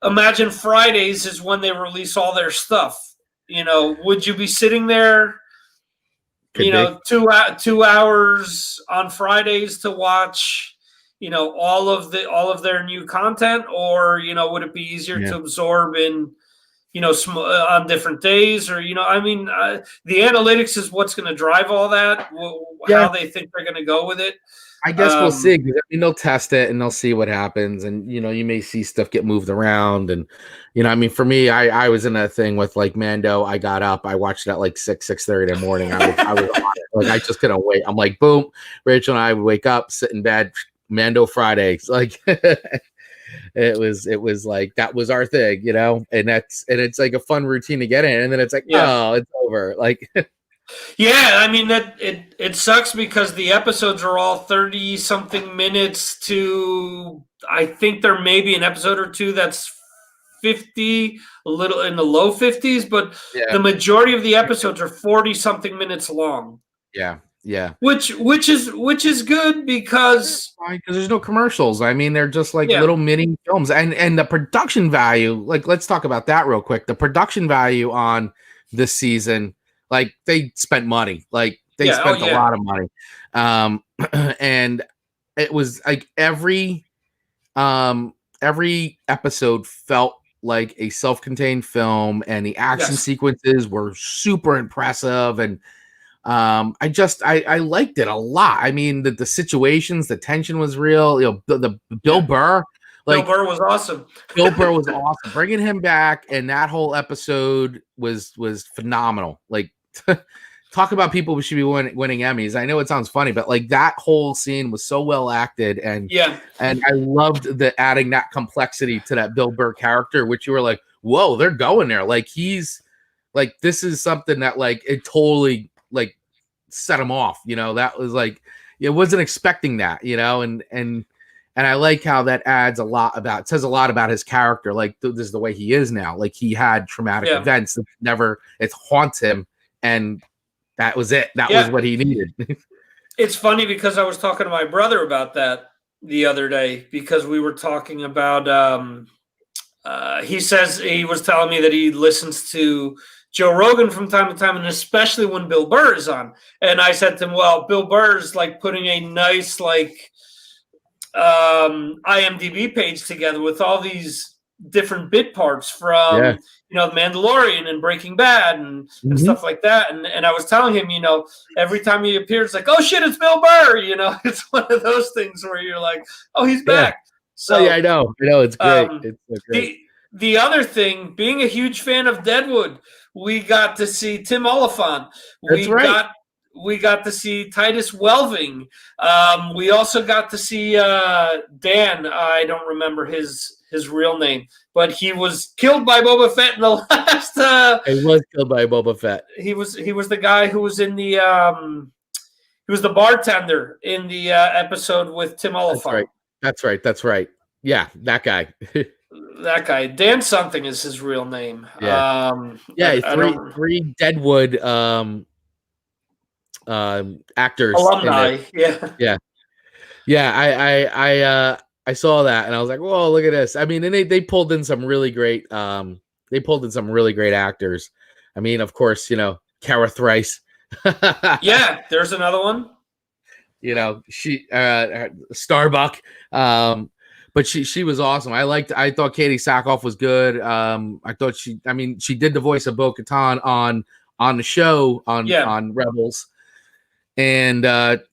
imagine Fridays is when they release all their stuff. Would you be sitting there, Could be. 2 hours on Fridays to watch, all of their new content, or would it be easier Yeah. to absorb in, on different days, or I mean, the analytics is what's going to drive all that. Yeah. How they think they're going to go with it. I guess we'll see. I mean, they'll test it and they'll see what happens, and you may see stuff get moved around, and I mean, for me, I was in a thing with like Mando. I got up, I watched it at like 6:30 in the morning. I was on it. Like I just couldn't wait. I'm like, boom, Rachel and I would wake up, sit in bed, Mando Fridays. Like it was like that was our thing, and it's like a fun routine to get in, and then it's like, oh, it's over. Like yeah, I mean that it sucks because the episodes are all 30 something minutes to, I think there may be an episode or two that's 50, a little in the low 50s, but yeah, the majority of the episodes are 40 something minutes long. yeah. Which is good because There's no commercials. I mean, they're just like yeah, little mini films, and the production value. Like, let's talk about that real quick. The production value on this season, like they spent money. Like they spent a lot of money, and it was like every episode felt like a self-contained film, and the action sequences were super impressive, and I liked it a lot. I mean, the situations, the tension was real. The Bill Burr, like Bill Burr was awesome. Bill Burr was awesome. Bringing him back, and that whole episode was phenomenal. Like, talk about people who should be winning Emmys. I know it sounds funny, but like that whole scene was so well acted, and I loved the adding that complexity to that Bill Burr character, which you were like, whoa, they're going there. Like he's like, this is something that like it totally like set him off. That was like, it wasn't expecting that. And I like how that says a lot about his character. Like this is the way he is now. Like he had traumatic events that it haunts him, and that was it. That was what he needed. It's funny because I was talking to my brother about that the other day, because we were talking about he says, he was telling me that he listens to Joe Rogan from time to time, and especially when Bill Burr is on. And I said to him, well, Bill Burr is like putting a nice like IMDb page together with all these different bit parts from the Mandalorian and Breaking Bad and stuff like that. And I was telling him, every time he appears, like, oh shit, it's Bill Burr. It's one of those things where you're like, oh, he's back. So I know, it's great. It's so great. The other thing, being a huge fan of Deadwood, we got to see Tim Oliphant. We got to see Titus Welving. We also got to see Dan. I don't remember his real name, but he was killed by Boba Fett in the last. He was killed by Boba Fett. He was the guy who was in the. He was the bartender in the episode with Tim Oliphant. That's right. Yeah, that guy. That guy, Dan something is his real name. Three Deadwood actors, alumni. I saw that and I was like, whoa, look at this. I mean, and they pulled in some really great actors. I mean, of course, Kara Thrice. There's another one. She Starbuck. But she was awesome. I thought Katie Sackhoff was good. I thought she did the voice of Bo-Katan on the show on Rebels. And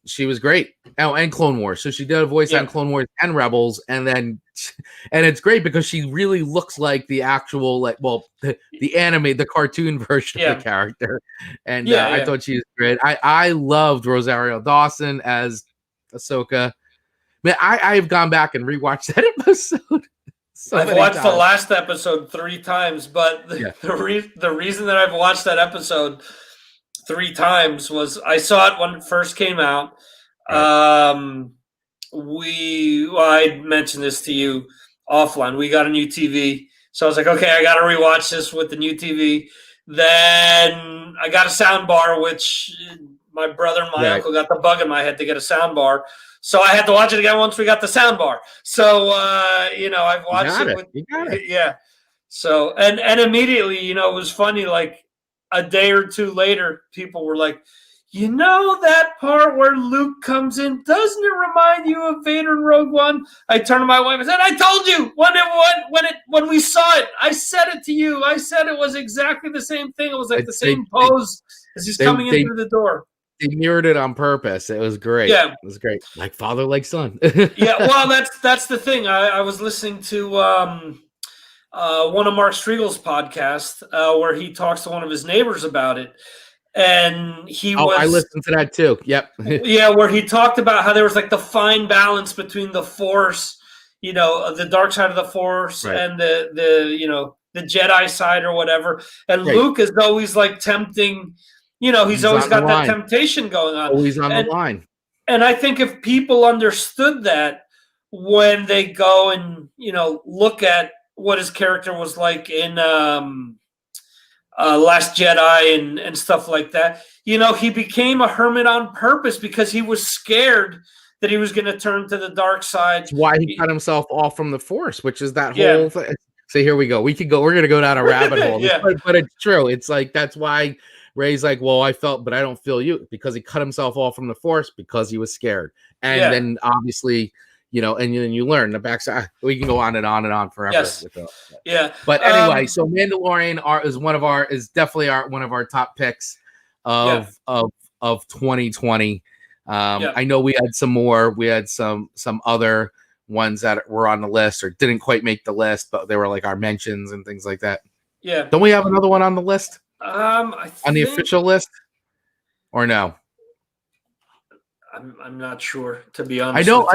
she was great. Oh, and Clone Wars. So she did a voice on Clone Wars and Rebels, and it's great because she really looks like the actual the cartoon version of the character. And I thought she was great. I loved Rosario Dawson as Ahsoka. Man, I've gone back and rewatched that episode. I've watched the last episode 3 times, but the reason that I've watched that episode 3 times was I saw it when it first came out. I mentioned this to you offline. We got a new TV, so I was like, okay, I got to rewatch this with the new TV. Then I got a sound bar, which my brother and my uncle got the bug in my head to get a sound bar. So I had to watch it again once we got the sound bar. So, I've watched it. Yeah. So, and immediately, it was funny, like a day or two later, people were like, that part where Luke comes in, doesn't it remind you of Vader in Rogue One? I turned to my wife and said, I told you when we saw it, I said it to you. I said it was exactly the same thing. It was like the same pose as he's coming in through the door. They mirrored it on purpose. It was great. Yeah. It was great. Like father, like son. Well, that's the thing. I was listening to one of Mark Striegel's podcasts where he talks to one of his neighbors about it. And I listened to that too. Yep. Where he talked about how there was like the fine balance between the Force, the dark side of the Force and the Jedi side or whatever. And Luke is always like tempting. He's always got that temptation going on. Always on the line. And I think if people understood that when they go and, look at what his character was like in Last Jedi and stuff like that, he became a hermit on purpose because he was scared that he was going to turn to the dark side. That's why he cut himself off from the Force, which is that whole thing. So here we go. We're going to go down a rabbit hole. But it's true. It's like, that's why Rey's like, well, I felt, but I don't feel you, because he cut himself off from the Force because he was scared. And then obviously, and then you learn the backside. We can go on and on forever. Yes. But anyway, so Mandalorian is definitely one of our top picks of 2020. I know we had some more. We had some other ones that were on the list or didn't quite make the list, but they were like our mentions and things like that. Yeah. Don't we have another one on the list? On the official list, or no? I'm not sure, to be honest. I know.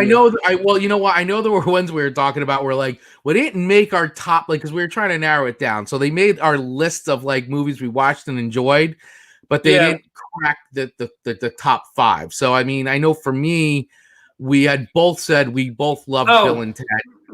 You know what? I know there were ones we were talking about where like we didn't make our top, like, because we were trying to narrow it down. So they made our list of like movies we watched and enjoyed, but they didn't crack the top 5. So I mean, I know for me, we had both said we both loved Bill and Ted.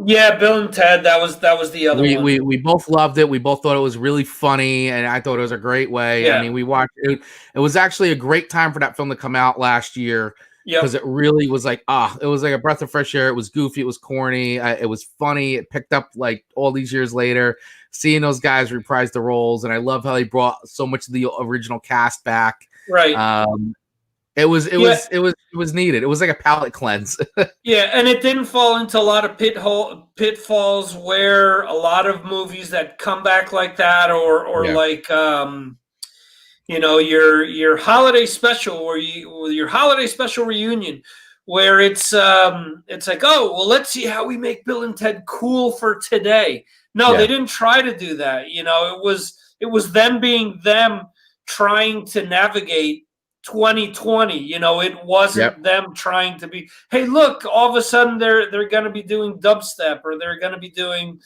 Yeah, Bill and Ted. That was the other one. We both loved it. We both thought it was really funny, and I thought it was a great way. Yeah. I mean, we watched it. It was actually a great time for that film to come out last year. Because it really was like, it was like a breath of fresh air. It was goofy. It was corny. It was funny. It picked up like all these years later, seeing those guys reprise the roles. And I love how they brought so much of the original cast back. Right. It was needed. It was like a palate cleanse. Yeah, and it didn't fall into a lot of pitfalls where a lot of movies that come back like that, or Yeah. like your holiday special, or your holiday special reunion, where it's like, oh well, let's see how we make Bill and Ted cool for today. No, Yeah. they didn't try to do that. It was them being them, trying to navigate 2020. It wasn't them trying to be, hey, look, all of a sudden they're going to be doing dubstep, or they're going to be doing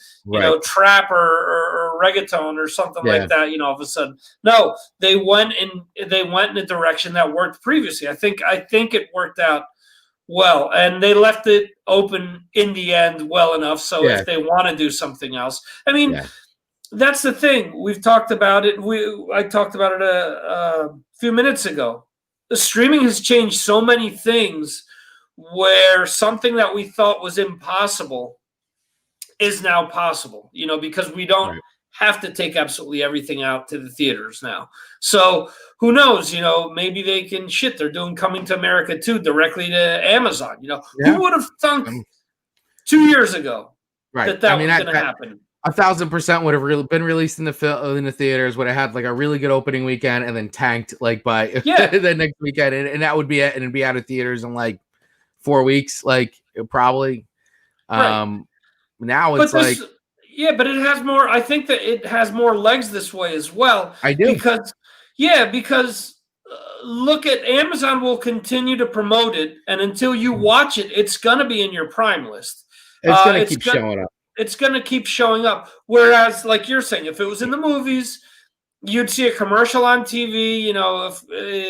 trap or reggaeton or something like that. All of a sudden, no, they went in a direction that worked previously. I think it worked out well, and they left it open in the end well enough. So if they want to do something else, I mean. That's the thing. We've talked about it. I talked about it a few minutes ago. The streaming has changed so many things, where something that we thought was impossible is now possible, because we don't have to take absolutely everything out to the theaters now. So who knows, maybe they can they're doing Coming to America 2 directly to Amazon. Who would have thunk 2 years ago that was going to happen? 1,000% would have been released in the theaters. Would have had like a really good opening weekend, and then tanked like by the next weekend, and that would be it, and it'd be out of theaters in like 4 weeks, like probably. Now it's but it has more. I think that it has more legs this way as well. I do because look at Amazon will continue to promote it, and until you watch it, it's gonna be in your Prime list. It's gonna keep showing up. It's going to keep showing up. Whereas, like you're saying, if it was in the movies, you'd see a commercial on TV,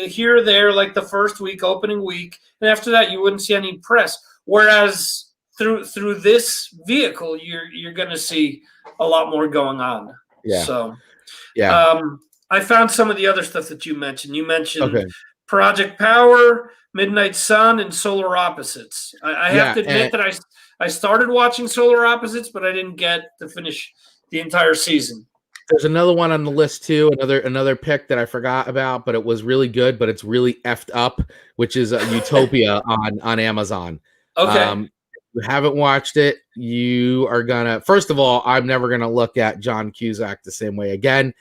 here or there, like the first week, opening week, and after that, you wouldn't see any press. Whereas through this vehicle, you're going to see a lot more going on. Yeah. So, I found some of the other stuff that you mentioned. You mentioned Project Power, Midnight Sun, and Solar Opposites. I have to admit that I started watching Solar Opposites, but I didn't get to finish the entire season. There's another one on the list too, another pick that I forgot about, but it was really good, but it's really effed up, which is Utopia on Amazon. Okay. If you haven't watched it, you are gonna. First of all, I'm never gonna look at John Cusack the same way again.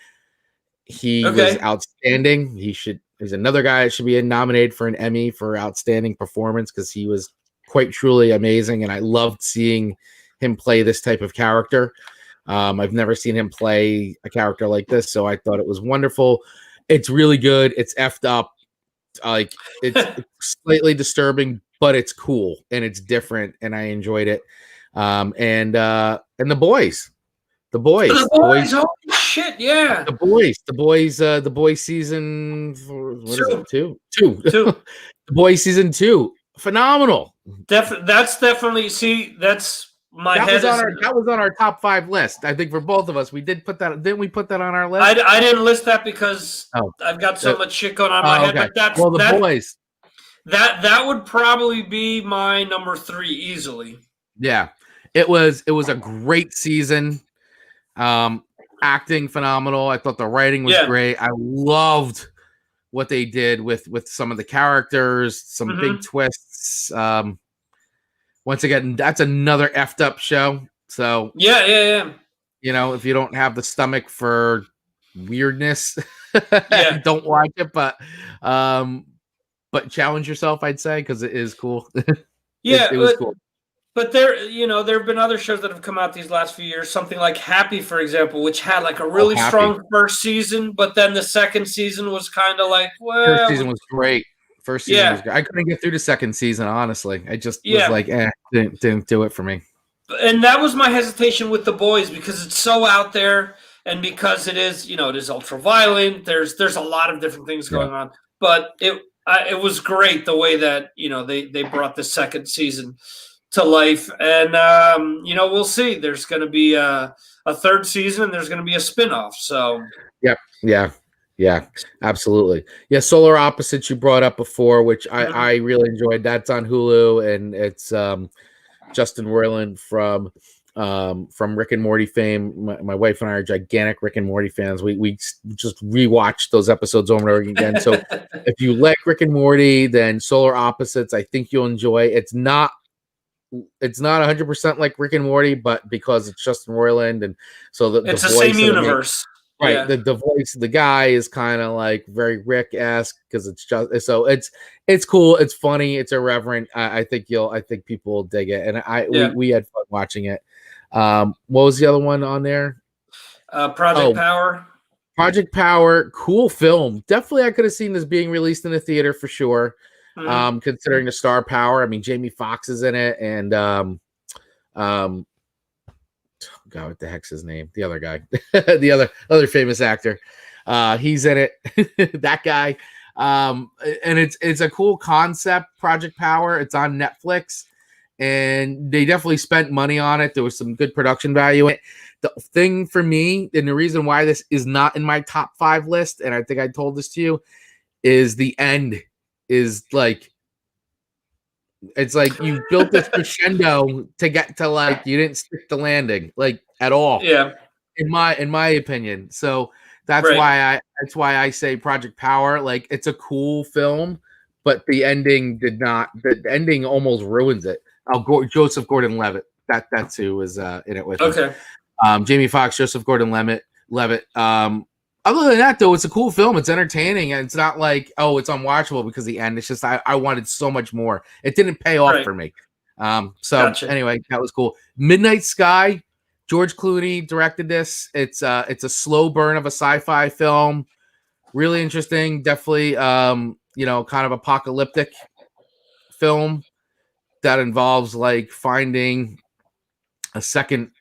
He was outstanding. He's another guy that should be nominated for an Emmy for outstanding performance, because he was quite truly amazing, and I loved seeing him play this type of character. I've never seen him play a character like this, so I thought it was wonderful. It's really good. It's effed up. Like it's slightly disturbing, but it's cool and it's different, and I enjoyed it. And the boys. Holy shit! Yeah, the boys season. What is it? Two. The boys season 2. Phenomenal. That's definitely my head. That was on our top 5 list. I think for both of us, we did put that. Didn't we put that on our list? I didn't list that because I've got so much shit going on in my head. But the boys. That would probably be my number 3 easily. Yeah, it was a great season. Acting phenomenal. I thought the writing was great. I loved what they did with some of the characters, some big twists. Once again, that's another effed up show. So yeah. If you don't have the stomach for weirdness, don't watch it. But challenge yourself, I'd say, because it is cool. it was cool. But there have been other shows that have come out these last few years. Something like Happy, for example, which had like a really strong first season, but then the second season was kind of like, well, first season was great. Was great. I couldn't get through the second season, honestly. I just was like, didn't do it for me. And that was my hesitation with The Boys, because it's so out there, and because it is, it is ultra violent. There's a lot of different things going on, but it was great the way that they brought the second season to life, and we'll see. There's going to be a third season, and there's going to be a spinoff. So yeah, absolutely. Yeah, Solar Opposites you brought up before, which I really enjoyed. That's on Hulu, and it's Justin Roiland from from Rick and Morty fame. My wife and I are gigantic Rick and Morty fans. We just rewatch those episodes over and over again. So if you like Rick and Morty, then Solar Opposites, I think you'll enjoy. It's not 100% like Rick and Morty, but because it's Justin Roiland, and so it's the the voice same universe. right, Yeah. the voice of the guy is kind of like very Rick-esque because it's just so it's cool, it's funny, it's irreverent. I think people will dig it, and we had fun watching it. What was the other one on there? Project Power. Project Power, cool film. Definitely, I could have seen this being released in the theater for sure. Considering the star power, I mean, Jamie Foxx is in it, and God, what the heck's his name? The other guy, the other famous actor. He's in it. That guy. And it's a cool concept, Project Power. It's on Netflix, and they definitely spent money on it. There was some good production value in it. The thing for me, and the reason why this is not in my top 5 list, and I think I told this to you, is the end is like, it's like you built this crescendo to get to, like, you didn't stick the landing like at all. Yeah. In my opinion. So that's why I say Project Power. Like, it's a cool film, but the ending did not. The ending almost ruins it. Joseph Gordon-Levitt. That's who was in it with him. Jamie Foxx, Joseph Gordon-Levitt. Other than that, though, it's a cool film. It's entertaining, and it's not like, oh, it's unwatchable because of the end. It's just I wanted so much more. It didn't pay off for me. Anyway, that was cool. Midnight Sky. George Clooney directed this. It's a slow burn of a sci-fi film. Really interesting. Definitely, kind of apocalyptic film that involves like finding a second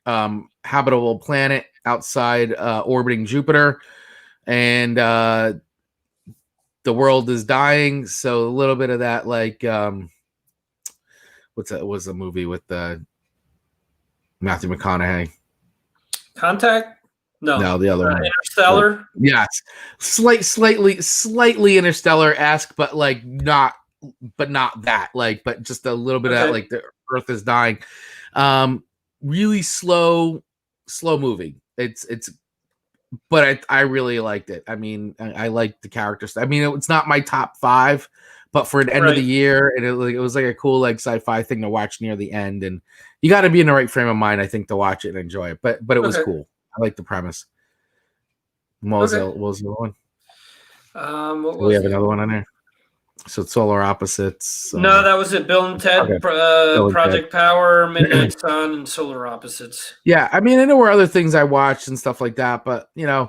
habitable planet outside orbiting Jupiter, and the world is dying. So a little bit of that, like, what's that? Was a movie with Matthew McConaughey? Contact? No, the other one. Interstellar. Yes, slightly Interstellar-esque, but like not that. Like, but just a little bit of that. Like, the Earth is dying. Really slow movie. But I really liked it. I mean, I liked the characters. I mean, it's not my top 5, but for an end of the year, and it was like a cool, like, sci-fi thing to watch near the end. And you got to be in the right frame of mind, I think, to watch it and enjoy it. But it was cool. I like the premise. What was the other one? We have another one on there. So Solar Opposites. No, that was it. Bill and Ted, Project Power, Midnight Sun, and Solar Opposites. Yeah, I mean, I know there were other things I watched and stuff like that, but I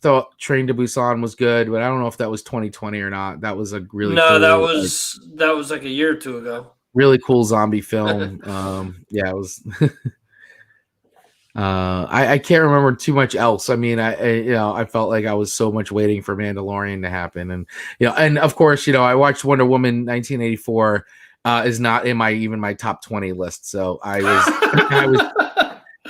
thought Train to Busan was good, but I don't know if that was 2020 or not. That was a really cool, that was like a year or two ago. Really cool zombie film. Yeah, it was. I can't remember too much else. I mean, I felt like I was so much waiting for Mandalorian to happen, and and of course, I watched Wonder Woman 1984. Is not in my top 20 list. So I was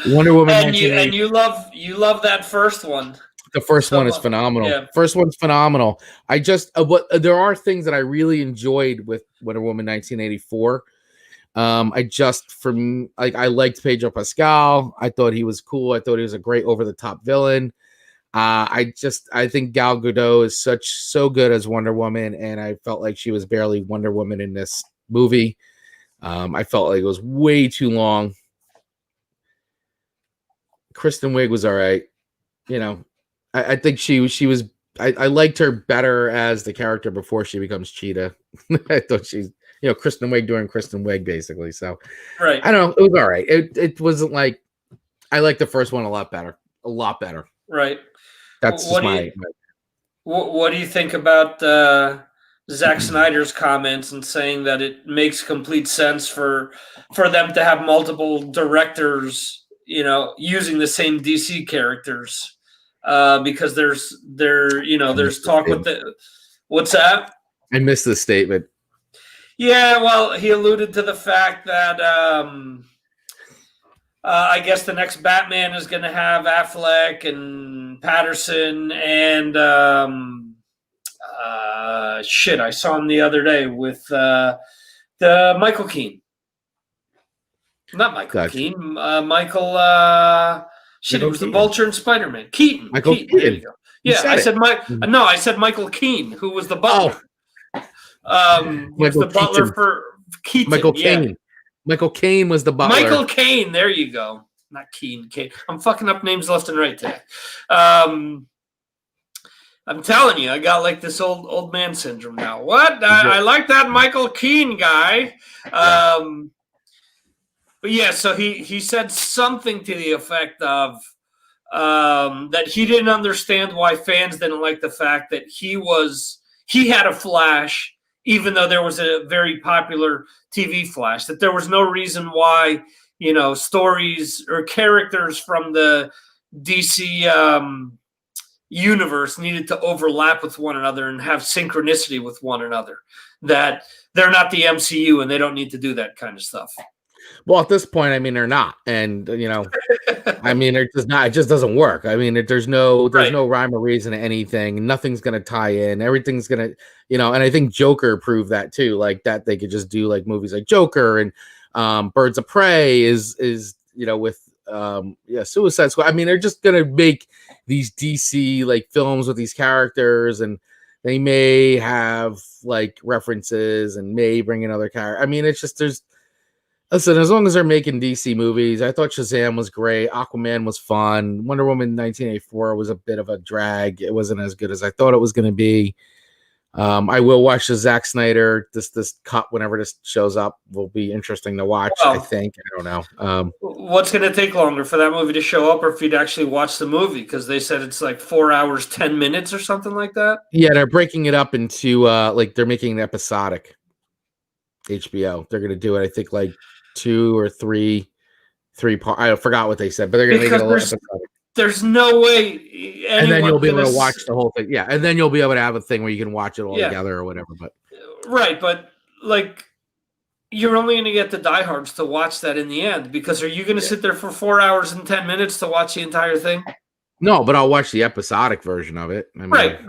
Wonder Woman. And you love that first one. The first one is phenomenal. Yeah. First one's phenomenal. There are things that I really enjoyed with Wonder Woman 1984. I liked Pedro Pascal. I thought he was cool. I thought he was a great over-the-top villain. I think Gal Gadot is so good as Wonder Woman, and I felt like she was barely Wonder Woman in this movie. I felt like it was way too long. Kristen Wiig was all right. I think she was. I liked her better as the character before she becomes Cheetah. I thought she's. Kristen Wiig doing Kristen Wiig, basically. So, I don't know. It was all right. It wasn't like, I liked the first one a lot better. Right. That's what do you think about Zack Snyder's comments and saying that it makes complete sense for them to have multiple directors, using the same DC characters, because there's talk with what's that? I missed the statement. Yeah, well, he alluded to the fact that I guess the next Batman is going to have Affleck and Patterson and I saw him the other day with the Michael Keaton. Not Michael Gotcha. Keane. Michael. Shit, he Michael was the Keaton. Vulture in Spider-Man. Keaton. Michael Keaton. There Keaton. you go. You Yeah, said I it. said No, I said Michael Keane, who was the butler. He was Michael the butler Keaton. for Keaton. Michael Yeah. Caine. Michael Caine was the butler. Michael Caine. There you go. Not Keane. Caine. I'm fucking up names left and right today. I'm telling you, I got like this old man syndrome now. What? I like that Michael Keane guy. But yeah, so he said something to the effect of that he didn't understand why fans didn't like the fact that he had a Flash, even though there was a very popular TV Flash, that there was no reason why, stories or characters from the DC universe needed to overlap with one another and have synchronicity with one another, that they're not the MCU and they don't need to do that kind of stuff. Well, at this point, I mean, they're not, and I mean, it just not. It just doesn't work. I mean, there's no rhyme or reason to anything. Nothing's gonna tie in. Everything's gonna, and I think Joker proved that too. Like that, they could just do like movies like Joker and Birds of Prey is with Suicide Squad. I mean, they're just gonna make these DC like films with these characters, and they may have like references and may bring in other characters. I mean, it's just Listen, as long as they're making DC movies, I thought Shazam was great. Aquaman was fun. Wonder Woman 1984 was a bit of a drag. It wasn't as good as I thought it was going to be. I will watch the Zack Snyder. This cut whenever this shows up will be interesting to watch. I think. I don't know. What's going to take longer for that movie to show up, or if you'd actually watch the movie? Because they said it's like 4 hours 10 minutes or something like that. Yeah, they're breaking it up into like they're making it episodic. HBO. They're going to do it. I think like 2 or 3 part. I forgot what they said, but they're going to make it a little episodic. There's no way. And then you'll be able to watch the whole thing. Yeah, and then you'll be able to have a thing where you can watch it all together or whatever. But right, but like you're only going to get the diehards to watch that in the end, because are you going to sit there for 4 hours and 10 minutes to watch the entire thing? No, but I'll watch the episodic version of it. I mean, right.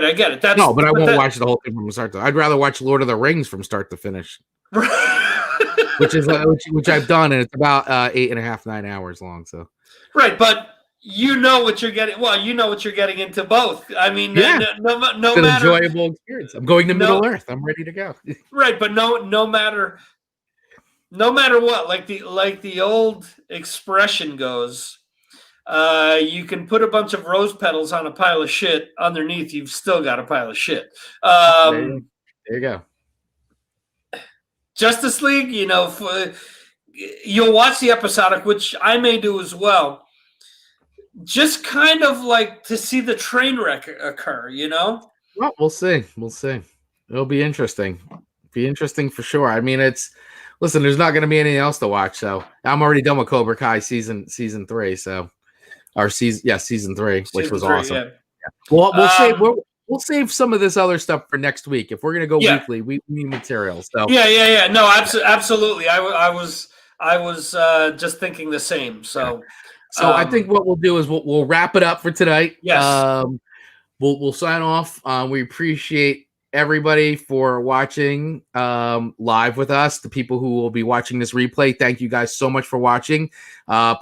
I get it. No, but I won't watch the whole thing from start to. I'd rather watch Lord of the Rings from start to finish. which I've done, and it's about 8.5, 9 hours long. So right, but you know what you're getting. Well, you know what you're getting into both. I mean, yeah, no it's matter, an enjoyable experience. I'm going to Middle Earth. I'm ready to go. Right, but no matter what, like the old expression goes, you can put a bunch of rose petals on a pile of shit. Underneath, you've still got a pile of shit. There you go. Justice League, you'll watch the episodic, which I may do as well. Just kind of like to see the train wreck occur, Well, we'll see. It'll be interesting. Be interesting for sure. I mean, listen, there's not going to be anything else to watch. So I'm already done with Cobra Kai season 3. So season 3, which was awesome. Yeah. Well, we'll save some of this other stuff for next week. If we're going to go weekly, we need material. So yeah. No, absolutely. I was just thinking the same. So I think what we'll do is we'll wrap it up for tonight. Yes. We'll sign off. We appreciate everybody for watching live with us. The people who will be watching this replay, thank you guys so much for watching.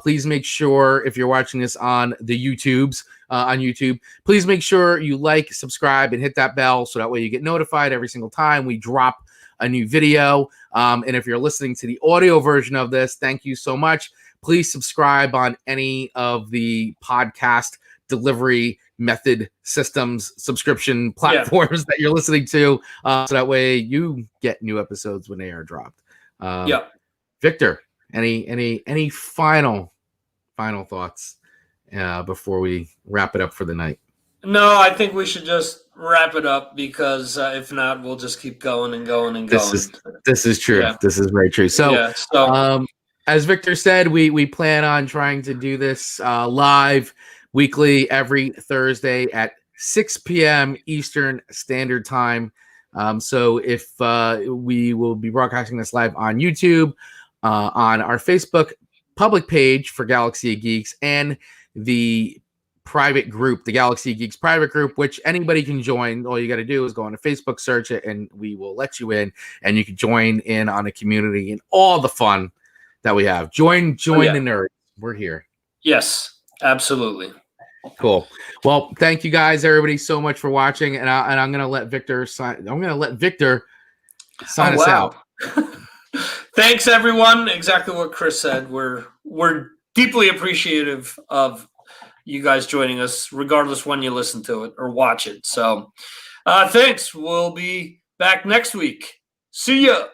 Please make sure, if you're watching this on the YouTubes, on YouTube, please make sure you like, subscribe, and hit that bell so that way you get notified every single time we drop a new video. And if you're listening to the audio version of this, thank you so much. Please subscribe on any of the podcast delivery method systems, subscription platforms that you're listening to, so that way you get new episodes when they are dropped. Victor, any final thoughts before we wrap it up for the night? No, I think we should just wrap it up, because if not, we'll just keep going and going and going. This is true. Yeah. This is very true. So, as Victor said, we plan on trying to do this live weekly every Thursday at 6 p.m. Eastern Standard Time. So if we will be broadcasting this live on YouTube, on our Facebook public page for Galaxy of Geeks, and the private group, the Galaxy of Geeks private group, which anybody can join. All you got to do is go on to Facebook, search it, and we will let you in, and you can join in on the community and all the fun that we have. Join yeah. the nerds. We're here. Yes, absolutely. Cool. Well, thank you guys, everybody, so much for watching. And I'm gonna let Victor sign. I'm gonna let Victor sign us out. Thanks, everyone. Exactly what Chris said. We're deeply appreciative of you guys joining us, regardless when you listen to it or watch it. So, thanks. We'll be back next week. See ya.